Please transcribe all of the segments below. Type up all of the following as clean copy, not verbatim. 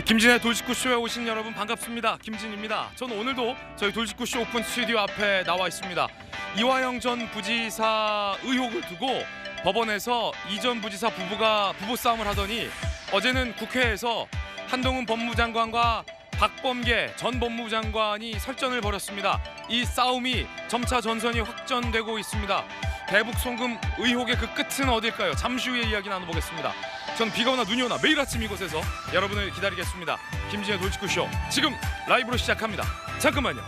김진의 돌직구쇼에 오신 여러분 반갑습니다. 김진입니다. 저는 오늘도 저희 돌직구쇼 오픈 스튜디오 앞에 나와 있습니다. 이화영 전 부지사 의혹을 두고 법원에서 이 전 부지사 부부가 부부싸움을 하더니 어제는 국회에서 한동훈 법무장관과 박범계 전 법무부 장관이 설전을 벌였습니다. 이 싸움이 점차 전선이 확전되고 있습니다. 대북 송금 의혹의 그 끝은 어딜까요? 잠시 후에 이야기 나눠보겠습니다. 전 비가 오나 눈이 오나 매일 아침 이곳에서 여러분을 기다리겠습니다. 김진의 돌직구쇼 지금 라이브로 시작합니다. 잠깐만요.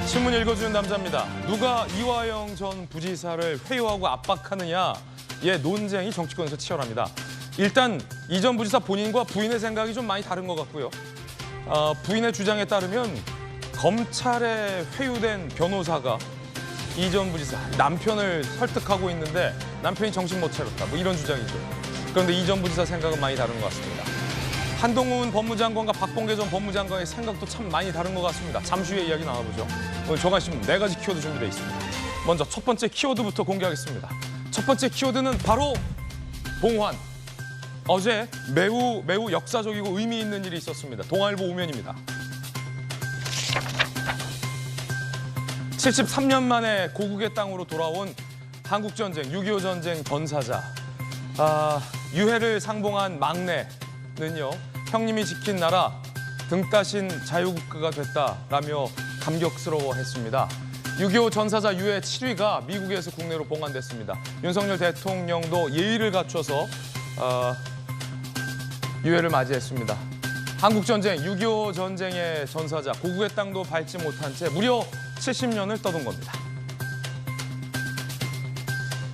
신문 읽어주는 남자입니다. 누가 이화영 전 부지사를 회유하고 압박하느냐의 논쟁이 정치권에서 치열합니다. 일단 이 전 부지사 본인과 부인의 생각이 좀 많이 다른 것 같고요. 부인의 주장에 따르면 검찰에 회유된 변호사가 이 전 부지사 남편을 설득하고 있는데 남편이 정신 못 차렸다. 뭐 이런 주장이죠. 그런데 이 전 부지사 생각은 많이 다른 것 같습니다. 한동훈 법무장관과 박범계 전 법무장관의 생각도 참 많이 다른 것 같습니다. 잠시 후에 이야기 나눠보죠. 오늘 조간신문 4가지 키워드 준비되어 있습니다. 먼저 첫 번째 키워드부터 공개하겠습니다. 첫 번째 키워드는 바로 봉환. 어제 매우 역사적이고 의미 있는 일이 있었습니다. 동아일보 오면입니다. 73년 만에 고국의 땅으로 돌아온 한국전쟁, 6.25 전쟁 전사자. 유해를 상봉한 막내는요. 형님이 지킨 나라 등 따신 자유국가가 됐다라며 감격스러워했습니다. 6.25 전사자 유해 7위가 미국에서 국내로 봉환됐습니다. 윤석열 대통령도 예의를 갖춰서 유해를 맞이했습니다. 한국전쟁, 6.25 전쟁의 전사자, 고국의 땅도 밟지 못한 채 무려 70년을 떠돈 겁니다.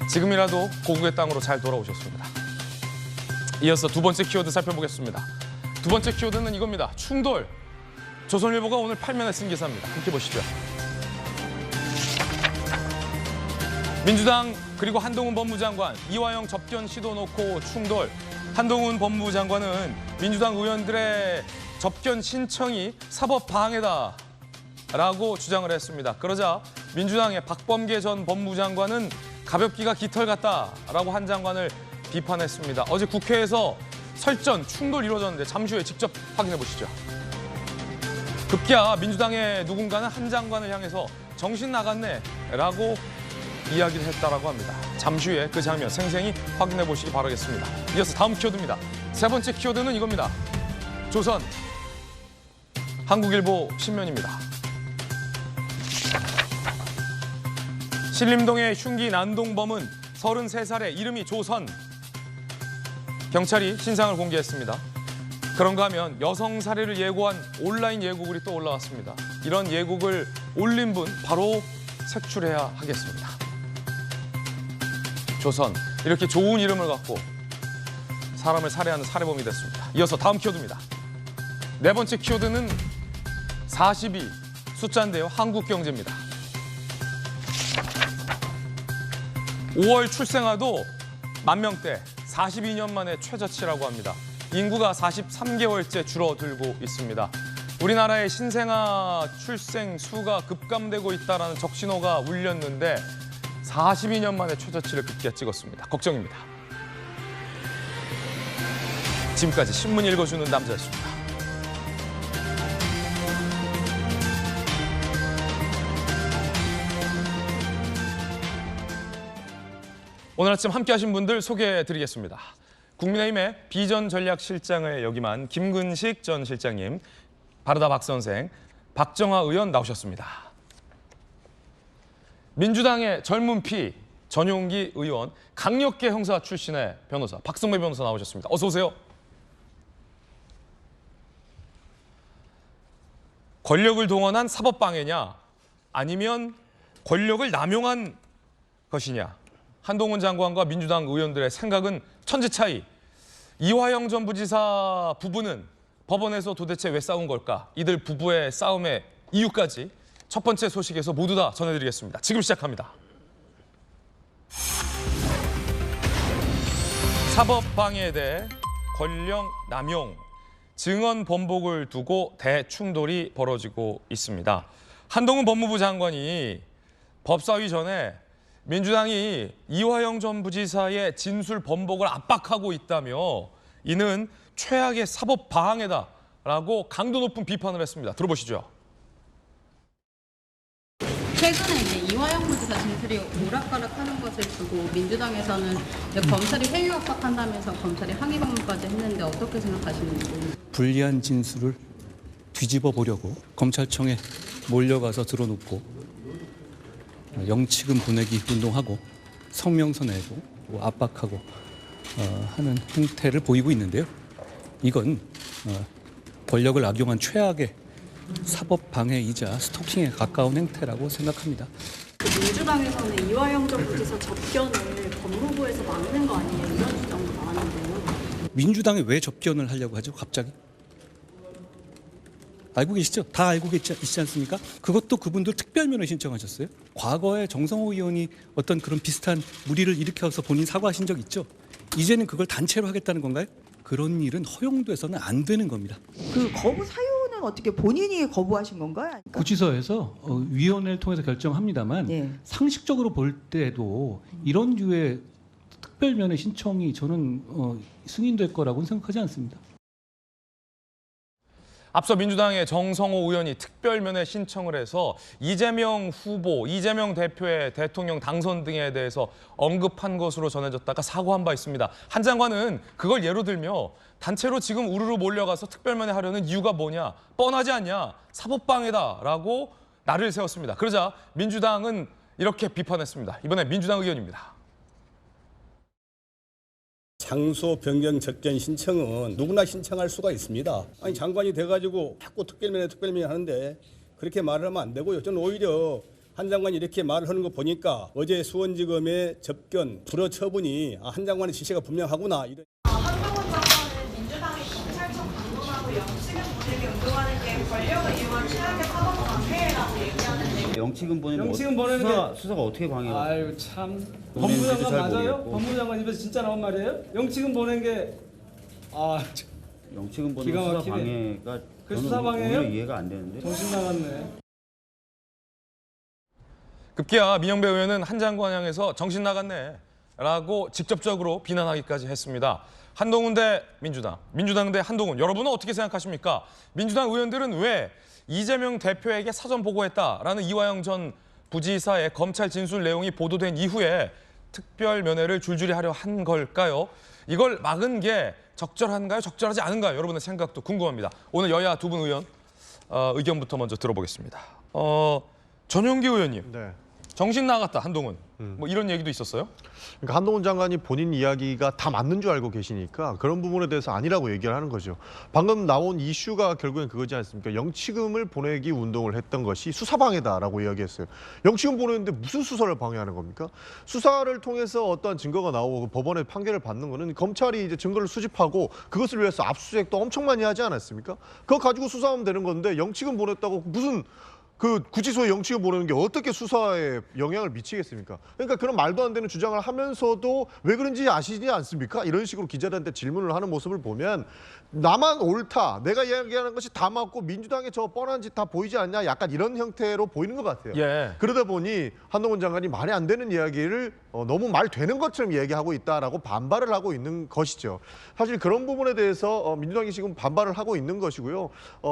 지금이라도 고국의 땅으로 잘 돌아오셨습니다. 이어서 두 번째 키워드 살펴보겠습니다. 두 번째 키워드는 이겁니다. 충돌. 조선일보가 오늘 8면에 쓴 기사입니다. 함께 보시죠. 민주당 그리고 한동훈 법무장관 이화영 접견 시도 놓고 충돌. 한동훈 법무부 장관은 민주당 의원들의 접견 신청이 사법 방해다라고 주장을 했습니다. 그러자 민주당의 박범계 전 법무부 장관은 가볍기가 깃털 같다라고 한 장관을 비판했습니다. 어제 국회에서 설전, 충돌 이루어졌는데 잠시 후에 직접 확인해 보시죠. 급기야 민주당의 누군가는 한 장관을 향해서 정신 나갔네라고 이야기를 했다라고 합니다. 잠시 후에 그 장면 생생히 확인해 보시기 바라겠습니다. 이어서 다음 키워드입니다. 세 번째 키워드는 이겁니다. 조선, 한국일보 신면입니다. 신림동의 흉기 난동범은 33살의 이름이 조선. 경찰이 신상을 공개했습니다. 그런가 하면 여성 살해를 예고한 온라인 예고글이 또 올라왔습니다. 이런 예고글 올린 분 바로 색출해야 하겠습니다. 조선, 이렇게 좋은 이름을 갖고 사람을 살해하는 살해범이 됐습니다. 이어서 다음 키워드입니다. 네 번째 키워드는 42 숫자인데요. 한국경제입니다. 5월 출생아도 10,000대, 42년 만에 최저치라고 합니다. 인구가 43개월째 줄어들고 있습니다. 우리나라의 신생아 출생 수가 급감되고 있다는 적신호가 울렸는데 42년 만에 최저치를 급기야 찍었습니다. 걱정입니다. 지금까지 신문 읽어주는 남자였습니다. 오늘 아침 함께하신 분들 소개해드리겠습니다. 국민의힘의 비전전략실장을 역임한 김근식 전 실장님, 바르다 박 선생, 박정아 의원 나오셨습니다. 민주당의 젊은 피 전용기 의원, 강력계 형사 출신의 변호사 박성배 변호사 나오셨습니다. 어서 오세요. 권력을 동원한 사법방해냐 아니면 권력을 남용한 것이냐. 한동훈 장관과 민주당 의원들의 생각은 천지 차이. 이화영 전 부지사 부부는 법원에서 도대체 왜 싸운 걸까? 이들 부부의 싸움의 이유까지 첫 번째 소식에서 모두 다 전해드리겠습니다. 지금 시작합니다. 사법방해에 대해 권력 남용. 증언 번복을 두고 대충돌이 벌어지고 있습니다. 한동훈 법무부 장관이 법사위 전에 민주당이 이화영 전 부지사의 진술 번복을 압박하고 있다며 이는 최악의 사법 방해다라고 강도 높은 비판을 했습니다. 들어보시죠. 최근에 이제 이화영 부지사 진술이 오락가락하는 것을 두고 민주당에서는 이제 검찰이 회유 압박한다면서 검찰이 항의 방문까지 했는데 어떻게 생각하시는지. 불리한 진술을 뒤집어 보려고 검찰청에 몰려가서 들어눕고 영치금 보내기 운동하고 성명서 내고 압박하고 하는 행태를 보이고 있는데요. 이건 권력을 악용한 최악의 사법 방해이자 스토킹에 가까운 행태라고 생각합니다. 민주당에서는 이화영 전 부지사 접견을 법무부에서 막는 거 아니냐 이런 주장도 나왔는데요. 민주당이 왜 접견을 하려고 하죠? 갑자기? 알고 계시죠? 다 알고 있지 않습니까? 그것도 그분들 특별면허 신청하셨어요. 과거에 정성호 의원이 어떤 그런 비슷한 무리를 일으켜서 본인 사과하신 적 있죠? 이제는 그걸 단체로 하겠다는 건가요? 그런 일은 허용돼서는 안 되는 겁니다. 그 거부 사유는 어떻게 본인이 거부하신 건가요? 구치소에서 위원회를 통해서 결정합니다만 예. 상식적으로 볼 때도 이런 류의 특별면허 신청이 저는 승인될 거라고는 생각하지 않습니다. 앞서 민주당의 정성호 의원이 특별면허 신청을 해서 이재명 후보, 이재명 대표의 대통령 당선 등에 대해서 언급한 것으로 전해졌다가 사과한 바 있습니다. 한 장관은 그걸 예로 들며 단체로 지금 우르르 몰려가서 특별면허 하려는 이유가 뭐냐, 뻔하지 않냐, 사법방해다라고 날을 세웠습니다. 그러자 민주당은 이렇게 비판했습니다. 이번에 민주당 의원입니다. 장소 변경 접견 신청은 누구나 신청할 수가 있습니다. 아니 장관이 돼가지고 자꾸 특별면허 하는데 그렇게 말을 하면 안 되고요. 저는 오히려 한 장관이 이렇게 말을 하는 거 보니까 어제 수원지검의 접견 불허 처분이 한 장관의 지시가 분명하구나. 한동훈 장관은 민주당이 검찰청 방문하고 영치금 보내기 운동하는 게 권력을 이용한 최악의 사법 방해라고 얘기하는데 영치금 보내는 수사가 어떻게 방해가? 아유 참. 법무장관 맞아요? 법무장관 입에서 진짜 나온 말이에요? 영치금 보낸 게 영치금 보내는 수사 방해가 그 수사 방해예요? 오히려 이해가 안 되는데. 정신 나갔네. 급기야 민영배 의원은 한 장관 향해서 정신 나갔네 라고 직접적으로 비난하기까지 했습니다. 한동훈 대 민주당, 민주당 대 한동훈, 여러분은 어떻게 생각하십니까? 민주당 의원들은 왜 이재명 대표에게 사전 보고했다라는 이화영 전 부지사의 검찰 진술 내용이 보도된 이후에 특별 면회를 줄줄이 하려 한 걸까요? 이걸 막은 게 적절한가요? 적절하지 않은가요? 여러분의 생각도 궁금합니다. 오늘 여야 두 분 의원 의견부터 먼저 들어보겠습니다. 전용기 의원님, 네. 정신 나갔다 한동훈. 뭐 이런 얘기도 있었어요? 그러니까 한동훈 장관이 본인 이야기가 다 맞는 줄 알고 계시니까 그런 부분에 대해서 아니라고 얘기를 하는 거죠. 방금 나온 이슈가 결국엔 그거지 않습니까? 영치금을 보내기 운동을 했던 것이 수사방해다라고 이야기했어요. 영치금 보내는데 무슨 수사를 방해하는 겁니까? 수사를 통해서 어떠한 증거가 나오고 법원의 판결을 받는 거는 검찰이 이제 증거를 수집하고 그것을 위해서 압수수색도 엄청 많이 하지 않았습니까? 그거 가지고 수사하면 되는 건데 영치금 보냈다고 무슨 그 구치소에 영치금 보내는 게 어떻게 수사에 영향을 미치겠습니까? 그러니까 그런 말도 안 되는 주장을 하면서도 왜 그런지 아시지 않습니까? 이런 식으로 기자들한테 질문을 하는 모습을 보면 나만 옳다, 내가 이야기하는 것이 다 맞고 민주당의 저 뻔한 짓 다 보이지 않냐, 약간 이런 형태로 보이는 것 같아요. 예. 그러다 보니 한동훈 장관이 말이 안 되는 이야기를 너무 말 되는 것처럼 얘기하고 있다라고 반발을 하고 있는 것이죠. 사실 그런 부분에 대해서 민주당이 지금 반발을 하고 있는 것이고요.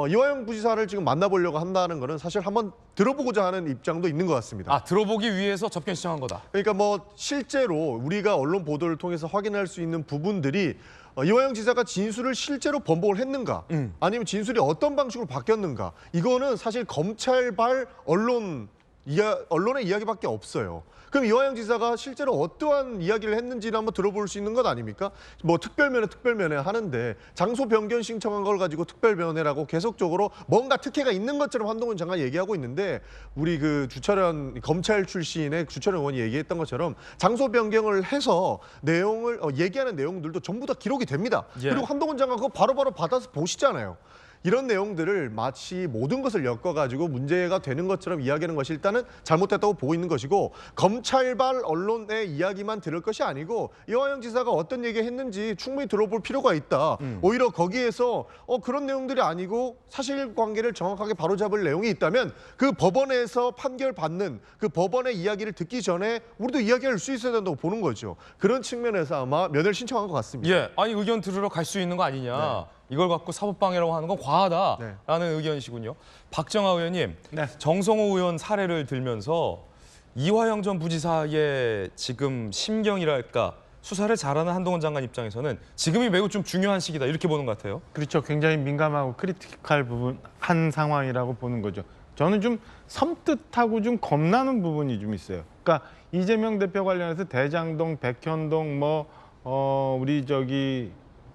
이화영 부지사를 지금 만나보려고 한다는 거는 사실 한번 들어보고자 하는 입장도 있는 것 같습니다. 들어보기 위해서 접견 신청한 거다. 그러니까 뭐 실제로 우리가 언론 보도를 통해서 확인할 수 있는 부분들이 이화영 지사가 진술을 실제로 번복을 했는가, 아니면 진술이 어떤 방식으로 바뀌었는가, 이거는 사실 검찰발 언론의 이야기밖에 없어요. 그럼 이화영 지사가 실제로 어떠한 이야기를 했는지를 한번 들어볼 수 있는 것 아닙니까? 뭐 특별면회 하는데 장소 변경 신청한 걸 가지고 특별면회라고 계속적으로 뭔가 특혜가 있는 것처럼 한동훈 장관 얘기하고 있는데, 우리 그 주철현 검찰 출신의 주철현 의원이 얘기했던 것처럼 장소 변경을 해서 내용을 얘기하는 내용들도 전부 다 기록이 됩니다. 예. 그리고 한동훈 장관 그거 바로바로 받아서 보시잖아요. 이런 내용들을 마치 모든 것을 엮어가지고 문제가 되는 것처럼 이야기하는 것이 일단은 잘못됐다고 보고 있는 것이고, 검찰발 언론의 이야기만 들을 것이 아니고 이화영 지사가 어떤 얘기 했는지 충분히 들어볼 필요가 있다. 오히려 거기에서 그런 내용들이 아니고 사실관계를 정확하게 바로잡을 내용이 있다면 그 법원에서 판결받는 그 법원의 이야기를 듣기 전에 우리도 이야기할 수 있어야 된다고 보는 거죠. 그런 측면에서 아마 면회를 신청한 것 같습니다. 예, 아니 의견 들으러 갈 수 있는 거 아니냐. 이걸 갖고 사법방해라고 하는 건 과하다라는 의견이시군요. 박정아 의원님, 정성호 의원 사례를 들면서 이화영 전 부지사의 지금 심경이랄까, 수사를 잘하는 한동훈 장관 입장에서는 지금이 매우 좀 중요한 시기다, 이렇게 보는 것 같아요. 그렇죠. 굉장히 민감하고 크리티컬 부분 한 상황이라고 보는 거죠. 저는 좀 섬뜩하고 좀 겁나는 부분이 좀 있어요. 그러니까 이재명 대표 관련해서 대장동, 백현동, 우리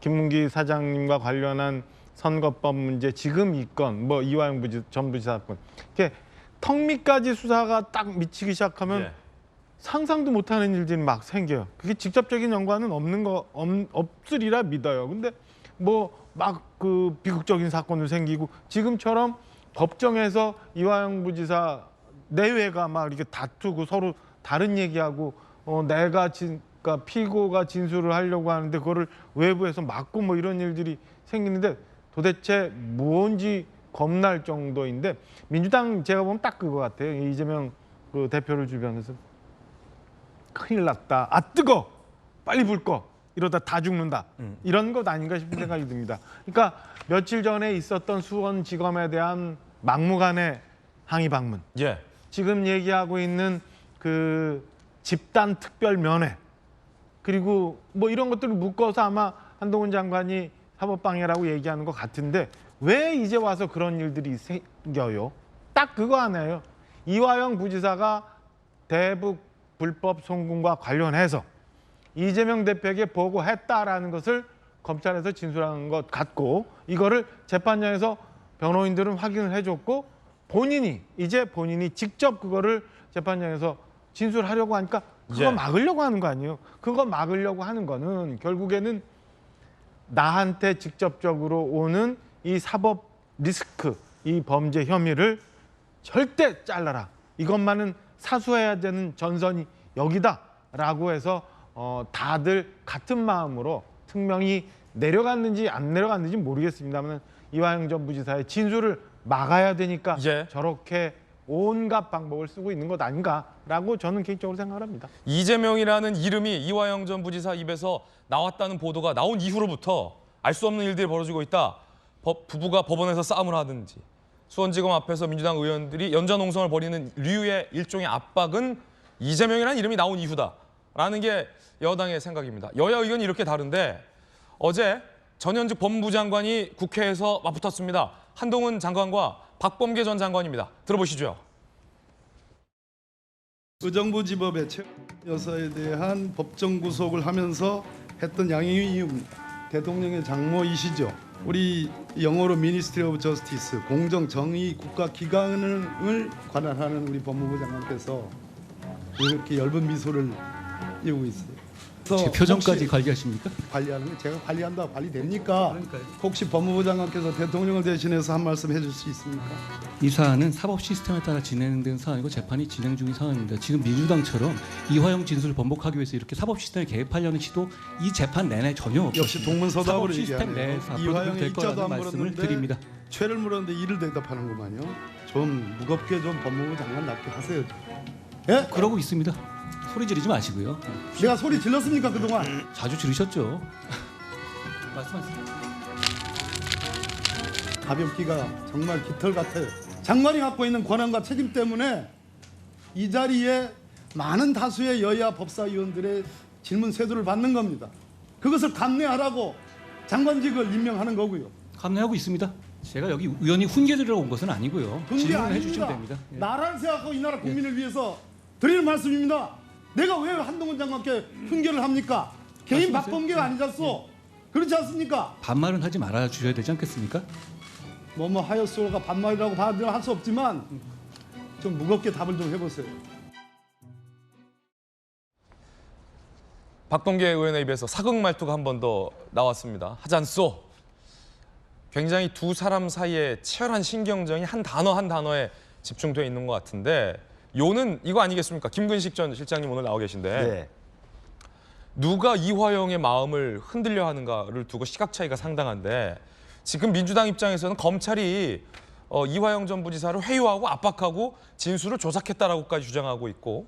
김문기 사장님과 관련한 선거법 문제, 지금 이 건, 이화영 전 부지사 건, 이렇게 턱 밑까지 수사가 딱 미치기 시작하면 상상도 못하는 일들이 막 생겨요. 그게 직접적인 연관은 없으리라 믿어요. 근데 막 그 비극적인 사건도 생기고, 지금처럼 법정에서 이화영 부지사 내외가 막 이렇게 다투고 서로 다른 얘기하고, 그러니까 피고가 진술을 하려고 하는데 그거를 외부에서 막고 이런 일들이 생기는데 도대체 뭔지 겁날 정도인데, 민주당 제가 보면 딱 그거 같아요. 이재명 그 대표를 주변에서 큰일 났다. 아 뜨거! 빨리 불 꺼! 이러다 다 죽는다. 이런 것 아닌가 싶은 생각이 듭니다. 그러니까 며칠 전에 있었던 수원지검에 대한 막무가내 항의 방문. 지금 얘기하고 있는 그 집단 특별 면회. 그리고 이런 것들을 묶어서 아마 한동훈 장관이 사법방해라고 얘기하는 것 같은데, 왜 이제 와서 그런 일들이 생겨요? 딱 그거 하나예요. 이화영 부지사가 대북 불법 송금과 관련해서 이재명 대표에게 보고했다라는 것을 검찰에서 진술한 것 같고, 이거를 재판장에서 변호인들은 확인을 해줬고, 본인이 직접 그거를 재판장에서 진술하려고 하니까 그거 막으려고 하는 거 아니에요? 그거 막으려고 하는 거는 결국에는 나한테 직접적으로 오는 이 사법 리스크, 이 범죄 혐의를 절대 잘라라. 이것만은 사수해야 되는 전선이 여기다라고 해서 다들 같은 마음으로 특명이 내려갔는지 안 내려갔는지 모르겠습니다만 이화영 전 부지사의 진술을 막아야 되니까 저렇게 온갖 방법을 쓰고 있는 것 아닌가라고 저는 개인적으로 생각을 합니다. 이재명이라는 이름이 이화영 전 부지사 입에서 나왔다는 보도가 나온 이후로부터 알 수 없는 일들이 벌어지고 있다. 부부가 법원에서 싸움을 하든지, 수원지검 앞에서 민주당 의원들이 연좌농성을 벌이는 류의 일종의 압박은 이재명이라는 이름이 나온 이후다라는 게 여당의 생각입니다. 여야 의견이 이렇게 다른데, 어제 전현직 법무부 장관이 국회에서 맞붙었습니다. 한동훈 장관과 박범계 전 장관입니다. 들어보시죠. 의정부 지법의 최 여사에 대한 법정 구속을 하면서 했던 양형이유입니다. 대통령의 장모이시죠. 우리 영어로 Ministry of Justice, 공정 정의 국가 기관을 관할하는 우리 법무부 장관께서 이렇게 엷은 미소를 띄우고 있어요. 제 표정까지 관리하십니까? 관리하는 게 제가 관리한다 관리됩니까? 혹시 법무부 장관께서 대통령을 대신해서 한 말씀 해줄 수 있습니까? 이 사안은 사법 시스템에 따라 진행된 사안이고 재판이 진행 중인 사안입니다. 지금 민주당처럼 이화영 진술을 번복하기 위해서 이렇게 사법 시스템에 개입하려는 시도 이 재판 내내 전혀 없었습니다. 역시 동문서답으로 시스템 내에서 이화영의 될 입자도 거라는 안 말씀을 물었는데 드립니다. 죄를 물었는데 이를 대답하는구만요. 좀 무겁게 좀 법무부 장관답게 하세요. 예? 그러고 있습니다. 소리 지르지 마시고요. 내가 소리 질렀습니까 그동안? 자주 지르셨죠. 말씀하세요. 가볍기가 정말 깃털 같아요. 장관이 갖고 있는 권한과 책임 때문에 이 자리에 많은 다수의 여야 법사위원들의 질문 세도를 받는 겁니다. 그것을 감내하라고 장관직을 임명하는 거고요. 감내하고 있습니다. 제가 여기 의원이 훈계드리러 온 것은 아니고요. 질문을 해주시면 됩니다. 나라를 생각하고 이 나라 국민을 위해서 드리는 말씀입니다. 내가 왜 한동훈 장관께 훈계를 합니까? 개인 박범계가 아니잖소. 그렇지 않습니까? 반말은 하지 말아 주셔야 되지 않겠습니까? 뭐뭐 하였소가 반말이라고 할 수 없지만 좀 무겁게 답을 좀 해보세요. 박범계 의원의 입에서 사극 말투가 한 번 더 나왔습니다. 하잖소. 굉장히 두 사람 사이에 치열한 신경전이 한 단어 한 단어에 집중돼 있는 것 같은데 요는 이거 아니겠습니까? 김근식 전 실장님 오늘 나와 계신데 네. 누가 이화영의 마음을 흔들려 하는가를 두고 시각 차이가 상당한데 지금 민주당 입장에서는 검찰이 이화영 전 부지사를 회유하고 압박하고 진술을 조작했다라고까지 주장하고 있고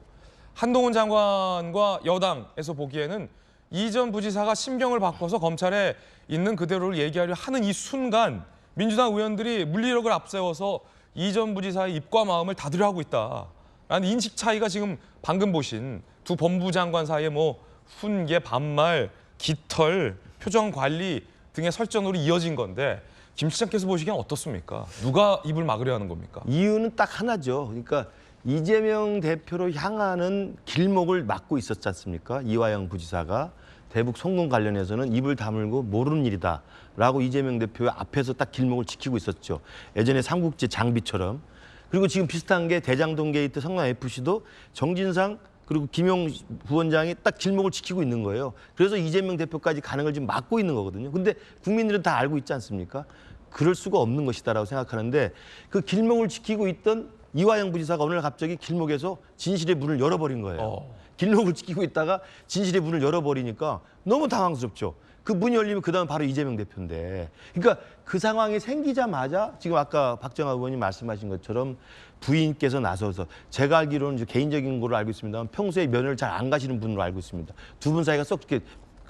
한동훈 장관과 여당에서 보기에는 이 전 부지사가 심경을 바꿔서 검찰에 있는 그대로를 얘기하려 하는 이 순간 민주당 의원들이 물리력을 앞세워서 이 전 부지사의 입과 마음을 닫으려 하고 있다라는 인식 차이가 지금 방금 보신 두 법무부 장관 사이에 뭐 훈계, 반말, 깃털, 표정 관리 등의 설전으로 이어진 건데 김 시장께서 보시기엔 어떻습니까? 누가 입을 막으려 하는 겁니까? 이유는 딱 하나죠. 그러니까 이재명 대표로 향하는 길목을 막고 있었지 않습니까? 이화영 부지사가 대북 송금 관련해서는 입을 다물고 모르는 일이다라고 이재명 대표 앞에서 딱 길목을 지키고 있었죠. 예전에 삼국지 장비처럼. 그리고 지금 비슷한 게 대장동 게이트 성남FC도 정진상 그리고 김용 부원장이 딱 길목을 지키고 있는 거예요. 그래서 이재명 대표까지 가는 걸 지금 막고 있는 거거든요. 근데 국민들은 다 알고 있지 않습니까? 그럴 수가 없는 것이다라고 생각하는데 그 길목을 지키고 있던 이화영 부지사가 오늘 갑자기 길목에서 진실의 문을 열어버린 거예요. 길목을 지키고 있다가 진실의 문을 열어버리니까 너무 당황스럽죠. 그 문이 열리면 그 다음 바로 이재명 대표인데. 그러니까 그 상황이 생기자마자 지금 아까 박정아 의원님 말씀하신 것처럼 부인께서 나서서 제가 알기로는 이제 개인적인 걸로 알고 있습니다만 평소에 면회를 잘 안 가시는 분으로 알고 있습니다. 두 분 사이가 썩 그렇게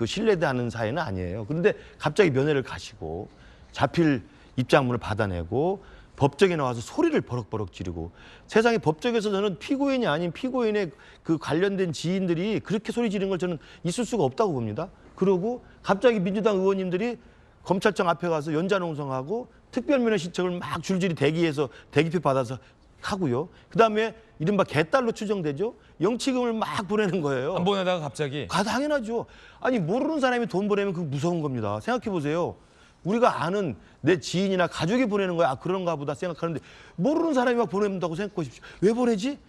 신뢰하는 사이는 아니에요. 그런데 갑자기 면회를 가시고 자필 입장문을 받아내고 법정에 나와서 소리를 버럭버럭 지르고 세상에 법정에서 저는 피고인이 아닌 피고인의 그 관련된 지인들이 그렇게 소리 지르는 걸 저는 있을 수가 없다고 봅니다. 그러고 갑자기 민주당 의원님들이 검찰청 앞에 가서 연좌농성하고 특별면허 신청을 막 줄줄이 대기해서 대기표 받아서 하고요. 그다음에 이른바 개딸로 추정되죠. 영치금을 막 보내는 거예요. 안 보내다가 갑자기. 당연하죠. 아니 모르는 사람이 돈 보내면 그거 무서운 겁니다. 생각해 보세요. 우리가 아는 내 지인이나 가족이 보내는 거야. 그런가 보다 생각하는데 모르는 사람이 막 보낸다고 생각해 보십시오. 왜 보내지?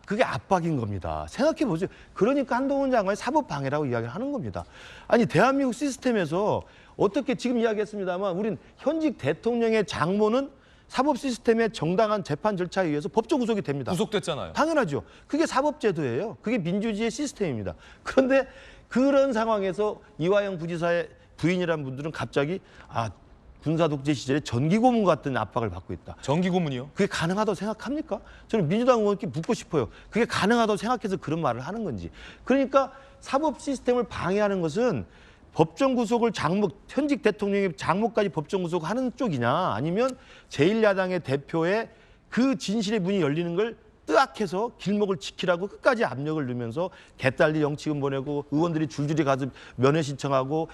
그게 압박인 겁니다. 생각해 보세요. 그러니까 한동훈 장관이 사법방해라고 이야기를 하는 겁니다. 아니 대한민국 시스템에서 어떻게 지금 이야기했습니다만 우린 현직 대통령의 장모는 사법 시스템의 정당한 재판 절차에 의해서 법정 구속이 됩니다. 구속됐잖아요. 당연하죠. 그게 사법제도예요. 그게 민주주의의 시스템입니다. 그런데 그런 상황에서 이화영 부지사의 부인이라는 분들은 갑자기 군사 독재 시절에 전기 고문 같은 압박을 받고 있다. 전기 고문이요? 그게 가능하다고 생각합니까? 저는 민주당 의원께 묻고 싶어요. 그게 가능하다고 생각해서 그런 말을 하는 건지. 그러니까 사법 시스템을 방해하는 것은 법정 구속을 현직 대통령의 장모까지 법정 구속하는 쪽이냐 아니면 제1야당의 대표의 그 진실의 문이 열리는 걸 뜨악해서 길목을 지키라고 끝까지 압력을 넣으면서 개딸리 영치금 보내고 의원들이 줄줄이 가서 면회 신청하고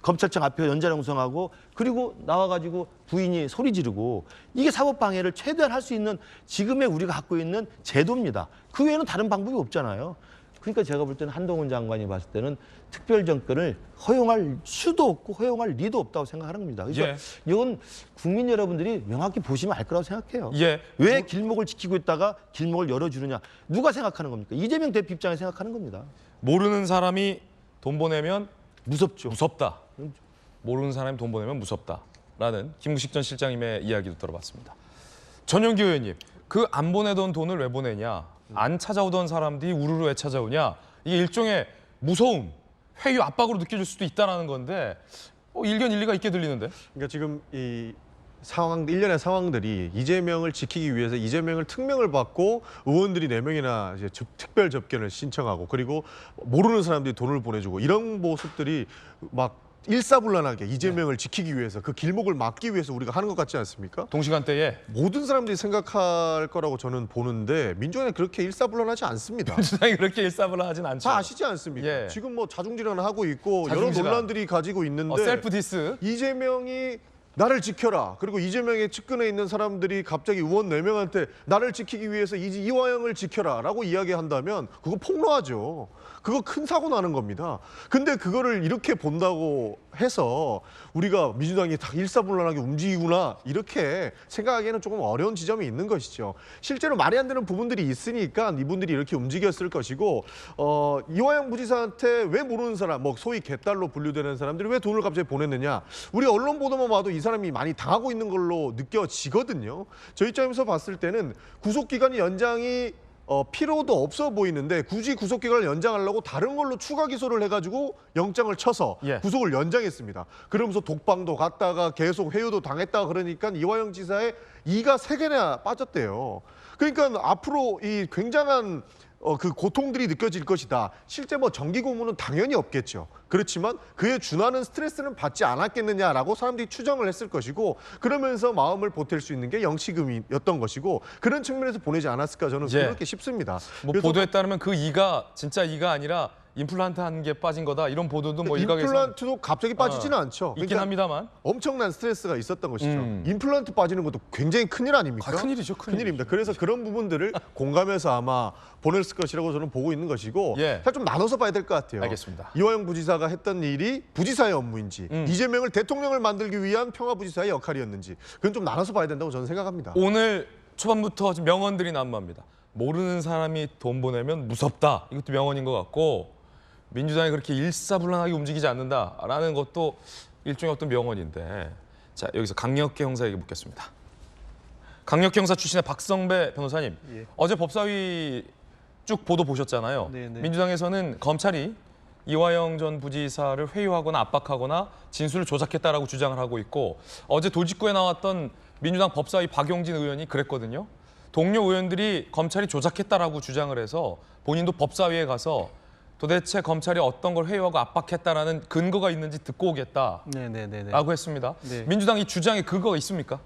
검찰청 앞에 연좌농성하고 그리고 나와가지고 부인이 소리 지르고 이게 사법방해를 최대한 할 수 있는 지금의 우리가 갖고 있는 제도입니다. 그 외에는 다른 방법이 없잖아요. 그러니까 제가 볼 때는 한동훈 장관이 봤을 때는 특별정권을 허용할 수도 없고 허용할 리도 없다고 생각하는 겁니다. 그러니까 이건 국민 여러분들이 명확히 보시면 알 거라고 생각해요. 왜 길목을 지키고 있다가 길목을 열어주느냐. 누가 생각하는 겁니까? 이재명 대표 입장에 생각하는 겁니다. 모르는 사람이 돈 보내면 무섭죠. 무섭다. 모르는 사람이 돈 보내면 무섭다라는 김구식 전 실장님의 이야기도 들어봤습니다. 전용기 의원님, 그 안 보내던 돈을 왜 보내냐? 안 찾아오던 사람들이 우르르 왜 찾아오냐? 이게 일종의 무서움, 회유, 압박으로 느껴질 수도 있다는 건데 일견 일리가 있게 들리는데? 그러니까 지금 이 상황, 일련의 상황들이 이재명을 지키기 위해서 이재명을 특명을 받고 의원들이 4명이나 이제 특별 접견을 신청하고 그리고 모르는 사람들이 돈을 보내주고 이런 모습들이 막 일사불란하게 이재명을 지키기 위해서 그 길목을 막기 위해서 우리가 하는 것 같지 않습니까? 동시간대에 모든 사람들이 생각할 거라고 저는 보는데 민주당이 그렇게 일사불란하지 않습니다. 민주당이 그렇게 일사불란하진 않죠. 다 아시지 않습니까? 지금 뭐 자중질환을 하고 있고 자중질환. 여러 논란들이 가지고 있는데 셀프 디스. 이재명이 나를 지켜라. 그리고 이재명의 측근에 있는 사람들이 갑자기 의원 4명한테 나를 지키기 위해서 이화영을 지켜라 라고 이야기한다면 그거 폭로하죠. 그거 큰 사고 나는 겁니다. 근데 그거를 이렇게 본다고 해서 우리가 민주당이 다 일사불란하게 움직이구나 이렇게 생각하기에는 조금 어려운 지점이 있는 것이죠. 실제로 말이 안 되는 부분들이 있으니까 이분들이 이렇게 움직였을 것이고 이화영 부지사한테 왜 모르는 사람, 뭐 소위 개딸로 분류되는 사람들이 왜 돈을 갑자기 보냈느냐. 우리 언론 보도만 봐도 이 사람이 많이 당하고 있는 걸로 느껴지거든요. 저희 입장에서 봤을 때는 구속기간이 연장이 필요도 없어 보이는데 굳이 구속기간을 연장하려고 다른 걸로 추가 기소를 해가지고 영장을 쳐서 구속을 연장했습니다. 그러면서 독방도 갔다가 계속 회유도 당했다가 그러니까 이화영 지사의 이가 3개나 빠졌대요. 그러니까 앞으로 이 굉장한 그 고통들이 느껴질 것이다. 실제 뭐 정기 고문은 당연히 없겠죠. 그렇지만 그에 준하는 스트레스는 받지 않았겠느냐라고 사람들이 추정을 했을 것이고 그러면서 마음을 보탤 수 있는 게 영치금이었던 것이고 그런 측면에서 보내지 않았을까 저는 그렇게 싶습니다. 뭐 보도에 따르면 그 이가 진짜 이가 아니라 임플란트 한 개 빠진 거다 이런 보도도 뭐 일각에서 임플란트도 갑자기 빠지지는 않죠. 있긴 합니다만 엄청난 스트레스가 있었던 것이죠. 임플란트 빠지는 것도 굉장히 큰일 아닙니까? 큰일이죠. 큰일입니다. 그래서 그런 부분들을 공감해서 아마 보냈을 것이라고 저는 보고 있는 것이고 사실 좀 나눠서 봐야 될 것 같아요. 알겠습니다. 이화영 부지사가 했던 일이 부지사의 업무인지 이재명을 대통령을 만들기 위한 평화부지사의 역할이었는지 그건 좀 나눠서 봐야 된다고 저는 생각합니다. 오늘 초반부터 명언들이 난무합니다. 모르는 사람이 돈 보내면 무섭다. 이것도 명언인 것 같고 민주당이 그렇게 일사불란하게 움직이지 않는다라는 것도 일종의 어떤 명언인데 자 여기서 강력계 형사에게 묻겠습니다. 강력계 형사 출신의 박성배 변호사님 어제 법사위 쭉 보도 보셨잖아요. 민주당에서는 검찰이 이화영 전 부지사를 회유하거나 압박하거나 진술을 조작했다라고 주장을 하고 있고 어제 돌직구에 나왔던 민주당 법사위 박용진 의원이 그랬거든요. 동료 의원들이 검찰이 조작했다라고 주장을 해서 본인도 법사위에 가서 도대체 검찰이 어떤 걸 회유하고 압박했다라는 근거가 있는지 듣고 오겠다라고 했습니다. 민주당 이 주장에 근거가 있습니까?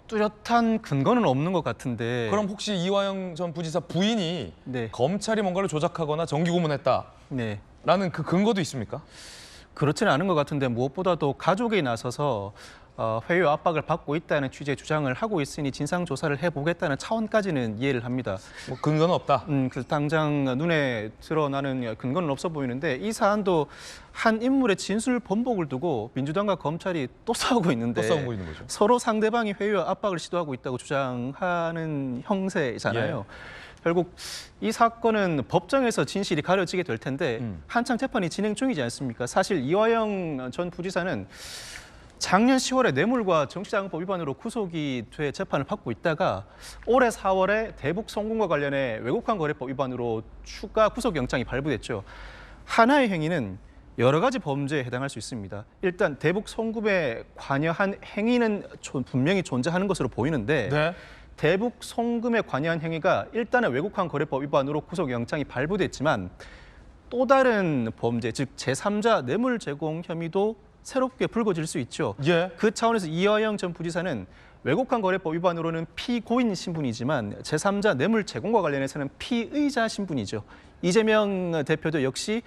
뚜렷한 근거는 없는 것 같은데 그럼 혹시 이화영 전 부지사 부인이 검찰이 뭔가를 조작하거나 정기고문했다라는 그 근거도 있습니까? 그렇지는 않은 것 같은데 무엇보다도 가족이 나서서 회유 압박을 받고 있다는 취지의 주장을 하고 있으니 진상 조사를 해보겠다는 차원까지는 이해를 합니다. 뭐 근거는 없다. 그래서 당장 눈에 드러나는 근거는 없어 보이는데 이 사안도 한 인물의 진술 번복을 두고 민주당과 검찰이 또 싸우고 있는데 또 싸우고 있는 거죠. 서로 상대방이 회유와 압박을 시도하고 있다고 주장하는 형세잖아요. 결국 이 사건은 법정에서 진실이 가려지게 될 텐데 한창 재판이 진행 중이지 않습니까? 사실 이화영 전 부지사는 작년 10월에 뇌물과 정치자금법 위반으로 구속이 돼 재판을 받고 있다가 올해 4월에 대북 송금과 관련해 외국환 거래법 위반으로 추가 구속영장이 발부됐죠. 하나의 행위는 여러 가지 범죄에 해당할 수 있습니다. 일단 대북 송금에 관여한 행위는 분명히 존재하는 것으로 보이는데 대북 송금에 관여한 행위가 일단은 외국환 거래법 위반으로 구속영장이 발부됐지만 또 다른 범죄, 즉 제3자 뇌물 제공 혐의도 새롭게 불거질 수 있죠. 그 차원에서 이화영 전 부지사는 외국환 거래법 위반으로는 피고인 신분이지만 제3자 뇌물 제공과 관련해서는 피의자 신분이죠. 이재명 대표도 역시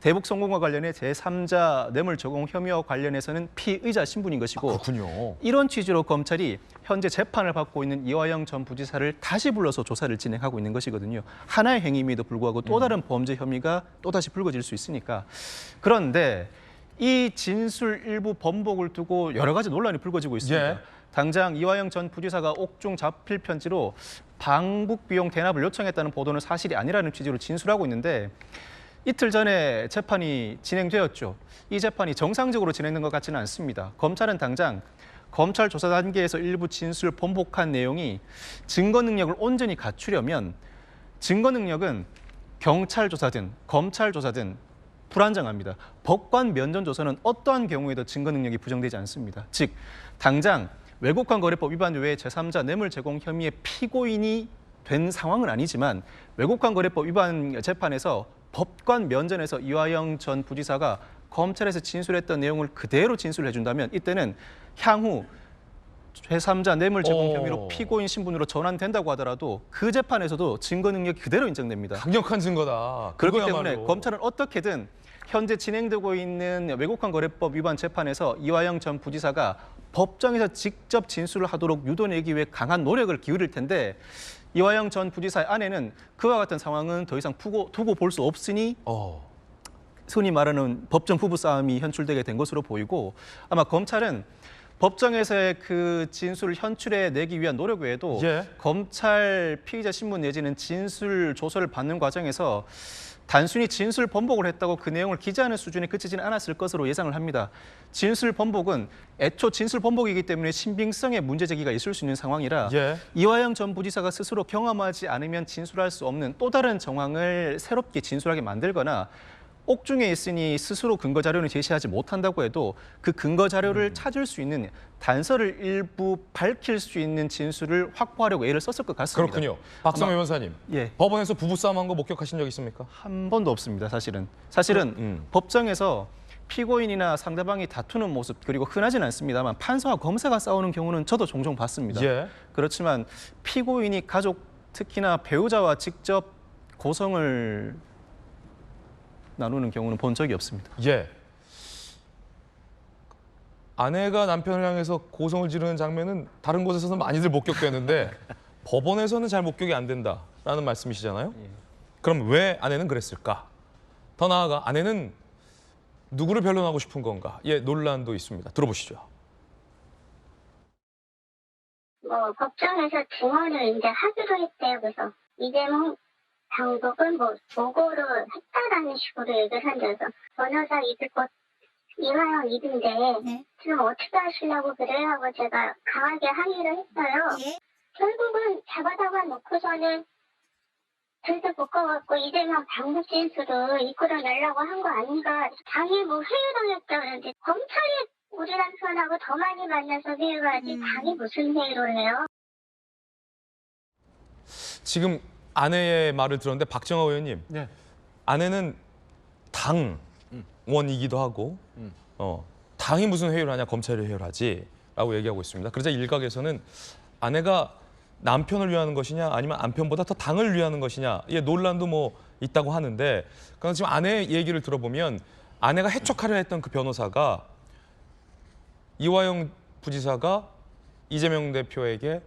대북 송금과 관련해 제3자 뇌물 제공 혐의와 관련해서는 피의자 신분인 것이고 그렇군요. 이런 취지로 검찰이 현재 재판을 받고 있는 이화영 전 부지사를 다시 불러서 조사를 진행하고 있는 것이거든요. 하나의 행위임에도 불구하고 또 다른 범죄 혐의가 또다시 불거질 수 있으니까. 그런데 이 진술 일부 번복을 두고 여러 가지 논란이 불거지고 있습니다. 당장 이화영 전 부지사가 옥중 자필 편지로 방북 비용 대납을 요청했다는 보도는 사실이 아니라는 취지로 진술하고 있는데 이틀 전에 재판이 진행되었죠. 이 재판이 정상적으로 진행된 것 같지는 않습니다. 검찰은 당장 검찰 조사 단계에서 일부 진술 번복한 내용이 증거 능력을 온전히 갖추려면 증거 능력은 경찰 조사든 검찰 조사든 불안정합니다. 법관 면전 조사는 어떠한 경우에도 증거 능력이 부정되지 않습니다. 즉, 당장 외국환 거래법 위반 외에 제3자 뇌물 제공 혐의의 피고인이 된 상황은 아니지만 외국환 거래법 위반 재판에서 법관 면전에서 이화영 전 부지사가 검찰에서 진술했던 내용을 그대로 진술해 준다면 이때는 향후 제3자 뇌물 제공 혐의로 피고인 신분으로 전환된다고 하더라도 그 재판에서도 증거 능력이 그대로 인정됩니다. 강력한 증거다. 그렇기 때문에 검찰은 어떻게든 현재 진행되고 있는 외국환 거래법 위반 재판에서 이화영 전 부지사가 법정에서 직접 진술을 하도록 유도내기 위해 강한 노력을 기울일 텐데 이화영 전 부지사의 아내는 그와 같은 상황은 더 이상 두고 볼 수 없으니 흔히 말하는 법정 부부싸움이 현출되게 된 것으로 보이고 아마 검찰은 법정에서의 그 진술을 현출해내기 위한 노력 외에도 검찰 피의자 신문 내지는 진술 조서를 받는 과정에서 단순히 진술 번복을 했다고 그 내용을 기재하는 수준에 그치지는 않았을 것으로 예상을 합니다. 진술 번복은 애초 진술 번복이기 때문에 신빙성의 문제 제기가 있을 수 있는 상황이라 이화영 전 부지사가 스스로 경험하지 않으면 진술할 수 없는 또 다른 정황을 새롭게 진술하게 만들거나 옥중에 있으니 스스로 근거 자료는 제시하지 못한다고 해도 그 근거 자료를 찾을 수 있는 단서를 일부 밝힐 수 있는 진술을 확보하려고 애를 썼을 것 같습니다. 그렇군요. 박성호 변호사님, 법원에서 부부싸움한 거 목격하신 적 있습니까? 한 번도 없습니다. 사실은 법정에서 피고인이나 상대방이 다투는 모습 그리고 흔하지는 않습니다만 판사와 검사가 싸우는 경우는 저도 종종 봤습니다. 그렇지만 피고인이 가족 특히나 배우자와 직접 고성을 나누는 경우는 본 적이 없습니다. 아내가 남편을 향해서 고성을 지르는 장면은 다른 곳에서는 많이들 목격되는데 법원에서는 잘 목격이 안 된다라는 말씀이시잖아요. 그럼 왜 아내는 그랬을까? 더 나아가 아내는 누구를 변론하고 싶은 건가? 논란도 있습니다. 들어보시죠. 법정에서 증언을 이제 하기로 했대요. 그래서 이재명 당국은 보고를 했다라는 식으로 얘기를 한대서 변호사 입을 것 이화영 입인데 지금 어떻게 하시려고 그래요 하고 제가 강하게 항의를 했어요. 결국은 잡아다가 놓고서는 들도 묶어갖고 이재명 당국 진술을 이끌어내려고 한 거 아닌가. 당이 회유당했다 그러는데 검찰이 우리 남편하고 더 많이 만나서 회유를 하지 당이 무슨 회유를 해요? 지금 아내의 말을 들었는데 박정아 의원님, 아내는 당원이기도 하고 당이 무슨 회유를 하냐 검찰이 회유를 하지라고 얘기하고 있습니다. 그러자 일각에서는 아내가 남편을 위하는 것이냐 아니면 남편보다 더 당을 위하는 것이냐 논란도 있다고 하는데 그럼 지금 아내의 얘기를 들어보면 아내가 해촉하려 했던 그 변호사가 이화영 부지사가 이재명 대표에게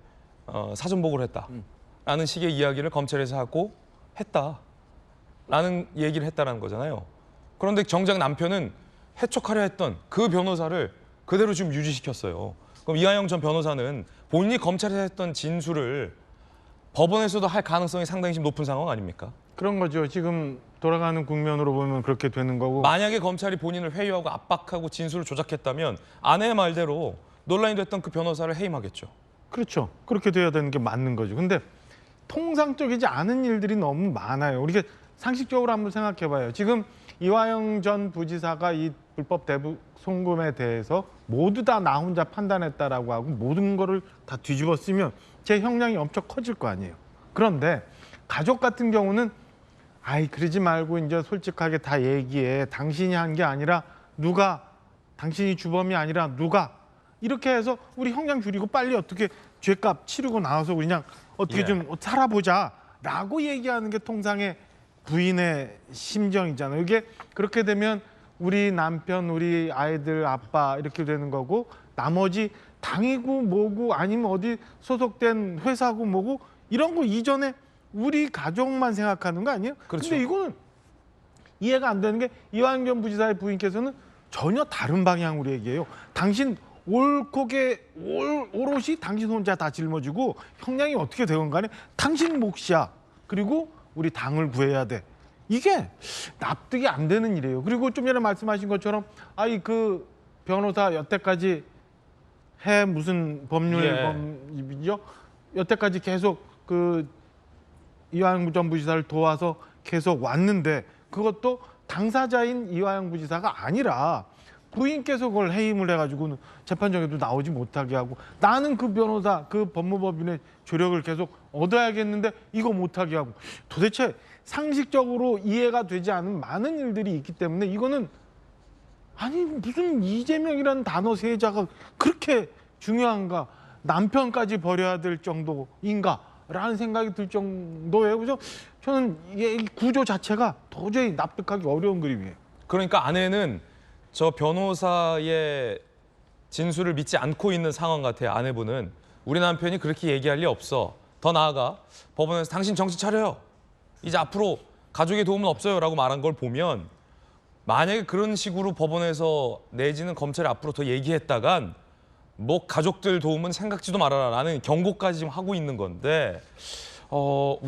사전보고를 했다라는 식의 이야기를 검찰에서 하고 했다라는 얘기를 했다라는 거잖아요. 그런데 정작 남편은 해촉하려 했던 그 변호사를 그대로 지금 유지시켰어요. 그럼 이화영 전 변호사는 본인이 검찰에서 했던 진술을 법원에서도 할 가능성이 상당히 높은 상황 아닙니까? 그런 거죠. 지금 돌아가는 국면으로 보면 그렇게 되는 거고. 만약에 검찰이 본인을 회유하고 압박하고 진술을 조작했다면 아내의 말대로 논란이 됐던 그 변호사를 해임하겠죠. 그렇죠. 그렇게 돼야 되는 게 맞는 거죠. 근데 통상적이지 않은 일들이 너무 많아요. 우리가 상식적으로 한번 생각해 봐요. 지금 이화영 전 부지사가 이 불법 대북 송금에 대해서 모두 다 나 혼자 판단했다라고 하고 모든 거를 다 뒤집어 쓰면 제 형량이 엄청 커질 거 아니에요. 그런데 가족 같은 경우는 그러지 말고 이제 솔직하게 다 얘기해. 당신이 한 게 아니라 당신이 주범이 아니라 누가 이렇게 해서 우리 형량 줄이고 빨리 어떻게 죄값 치르고 나와서 그냥 어떻게 좀 살아보자라고 얘기하는 게 통상의 부인의 심정이잖아요. 이게 그렇게 되면 우리 남편, 우리 아이들 아빠 이렇게 되는 거고 나머지 당이고 뭐고 아니면 어디 소속된 회사고 뭐고 이런 거 이전에 우리 가족만 생각하는 거 아니에요? 그렇죠. 근데 이거는 이해가 안 되는 게 이화영 전 부지사의 부인께서는 전혀 다른 방향으로 얘기해요. 당신 오롯이 당신 혼자 다 짊어지고 형량이 어떻게 되건 간에 당신 몫이야. 그리고 우리 당을 구해야 돼. 이게 납득이 안 되는 일이에요. 그리고 좀 전에 말씀하신 것처럼 그 변호사 여태까지 무슨 법률이죠? 여태까지 계속 그 이화영 전 부지사를 도와서 계속 왔는데 그것도 당사자인 이화영 부지사가 아니라 부인께서 그걸 해임을 해가지고 재판정에도 나오지 못하게 하고 나는 그 변호사, 그 법무법인의 조력을 계속 얻어야겠는데 이거 못하게 하고 도대체 상식적으로 이해가 되지 않은 많은 일들이 있기 때문에 이거는 무슨 이재명이라는 단어 세자가 그렇게 중요한가 남편까지 버려야 될 정도인가라는 생각이 들 정도예요. 그래서 저는 이 구조 자체가 도저히 납득하기 어려운 그림이에요. 그러니까 아내는 저 변호사의 진술을 믿지 않고 있는 상황 같아요. 아내분은 우리 남편이 그렇게 얘기할 리 없어. 더 나아가 법원에서 당신 정신 차려요. 이제 앞으로 가족의 도움은 없어요라고 말한 걸 보면 만약에 그런 식으로 법원에서 내지는 검찰이 앞으로 더 얘기했다간 뭐 가족들 도움은 생각지도 말아라라는 경고까지 지금 하고 있는 건데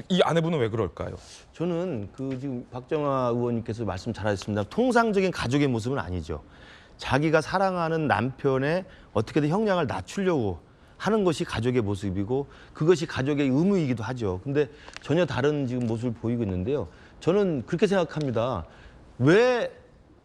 이 아내분은 왜 그럴까요? 저는 지금 박정아 의원님께서 말씀 잘하셨습니다. 통상적인 가족의 모습은 아니죠. 자기가 사랑하는 남편의 어떻게든 형량을 낮추려고 하는 것이 가족의 모습이고 그것이 가족의 의무이기도 하죠. 근데 전혀 다른 지금 모습을 보이고 있는데요. 저는 그렇게 생각합니다. 왜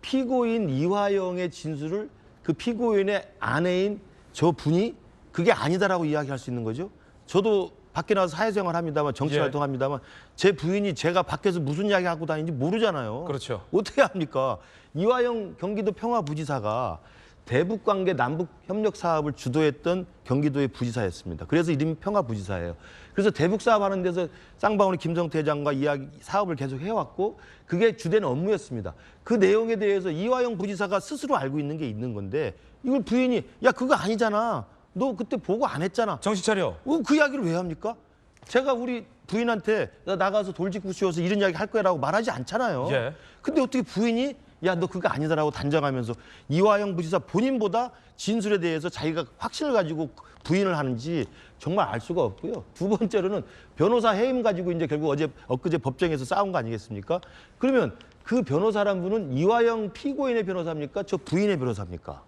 피고인 이화영의 진술을 그 피고인의 아내인 저 분이 그게 아니다라고 이야기할 수 있는 거죠? 저도 밖에 나와서 사회생활 합니다만 정치활동 합니다만 제 부인이 제가 밖에서 무슨 이야기 하고 다니는지 모르잖아요. 그렇죠. 어떻게 합니까? 이화영 경기도 평화부지사가 대북관계 남북협력 사업을 주도했던 경기도의 부지사였습니다. 그래서 이름이 평화부지사예요. 그래서 대북 사업 하는 데서 쌍방울의 김성태 회장과 사업을 계속 해왔고 그게 주된 업무였습니다. 그 내용에 대해서 이화영 부지사가 스스로 알고 있는 게 있는 건데 이걸 부인이 야 그거 아니잖아. 너 그때 보고 안 했잖아. 정신 차려. 그 이야기를 왜 합니까? 제가 우리 부인한테 나가서 돌직구 씌워서 이런 이야기 할 거야라고 말하지 않잖아요. 예. 근데 어떻게 부인이 야 너 그거 아니다라고 단정하면서 이화영 부지사 본인보다 진술에 대해서 자기가 확신을 가지고 부인을 하는지 정말 알 수가 없고요. 두 번째로는 변호사 해임 가지고 이제 결국 엊그제 법정에서 싸운 거 아니겠습니까? 그러면 그 변호사란 분은 이화영 피고인의 변호사입니까? 저 부인의 변호사입니까?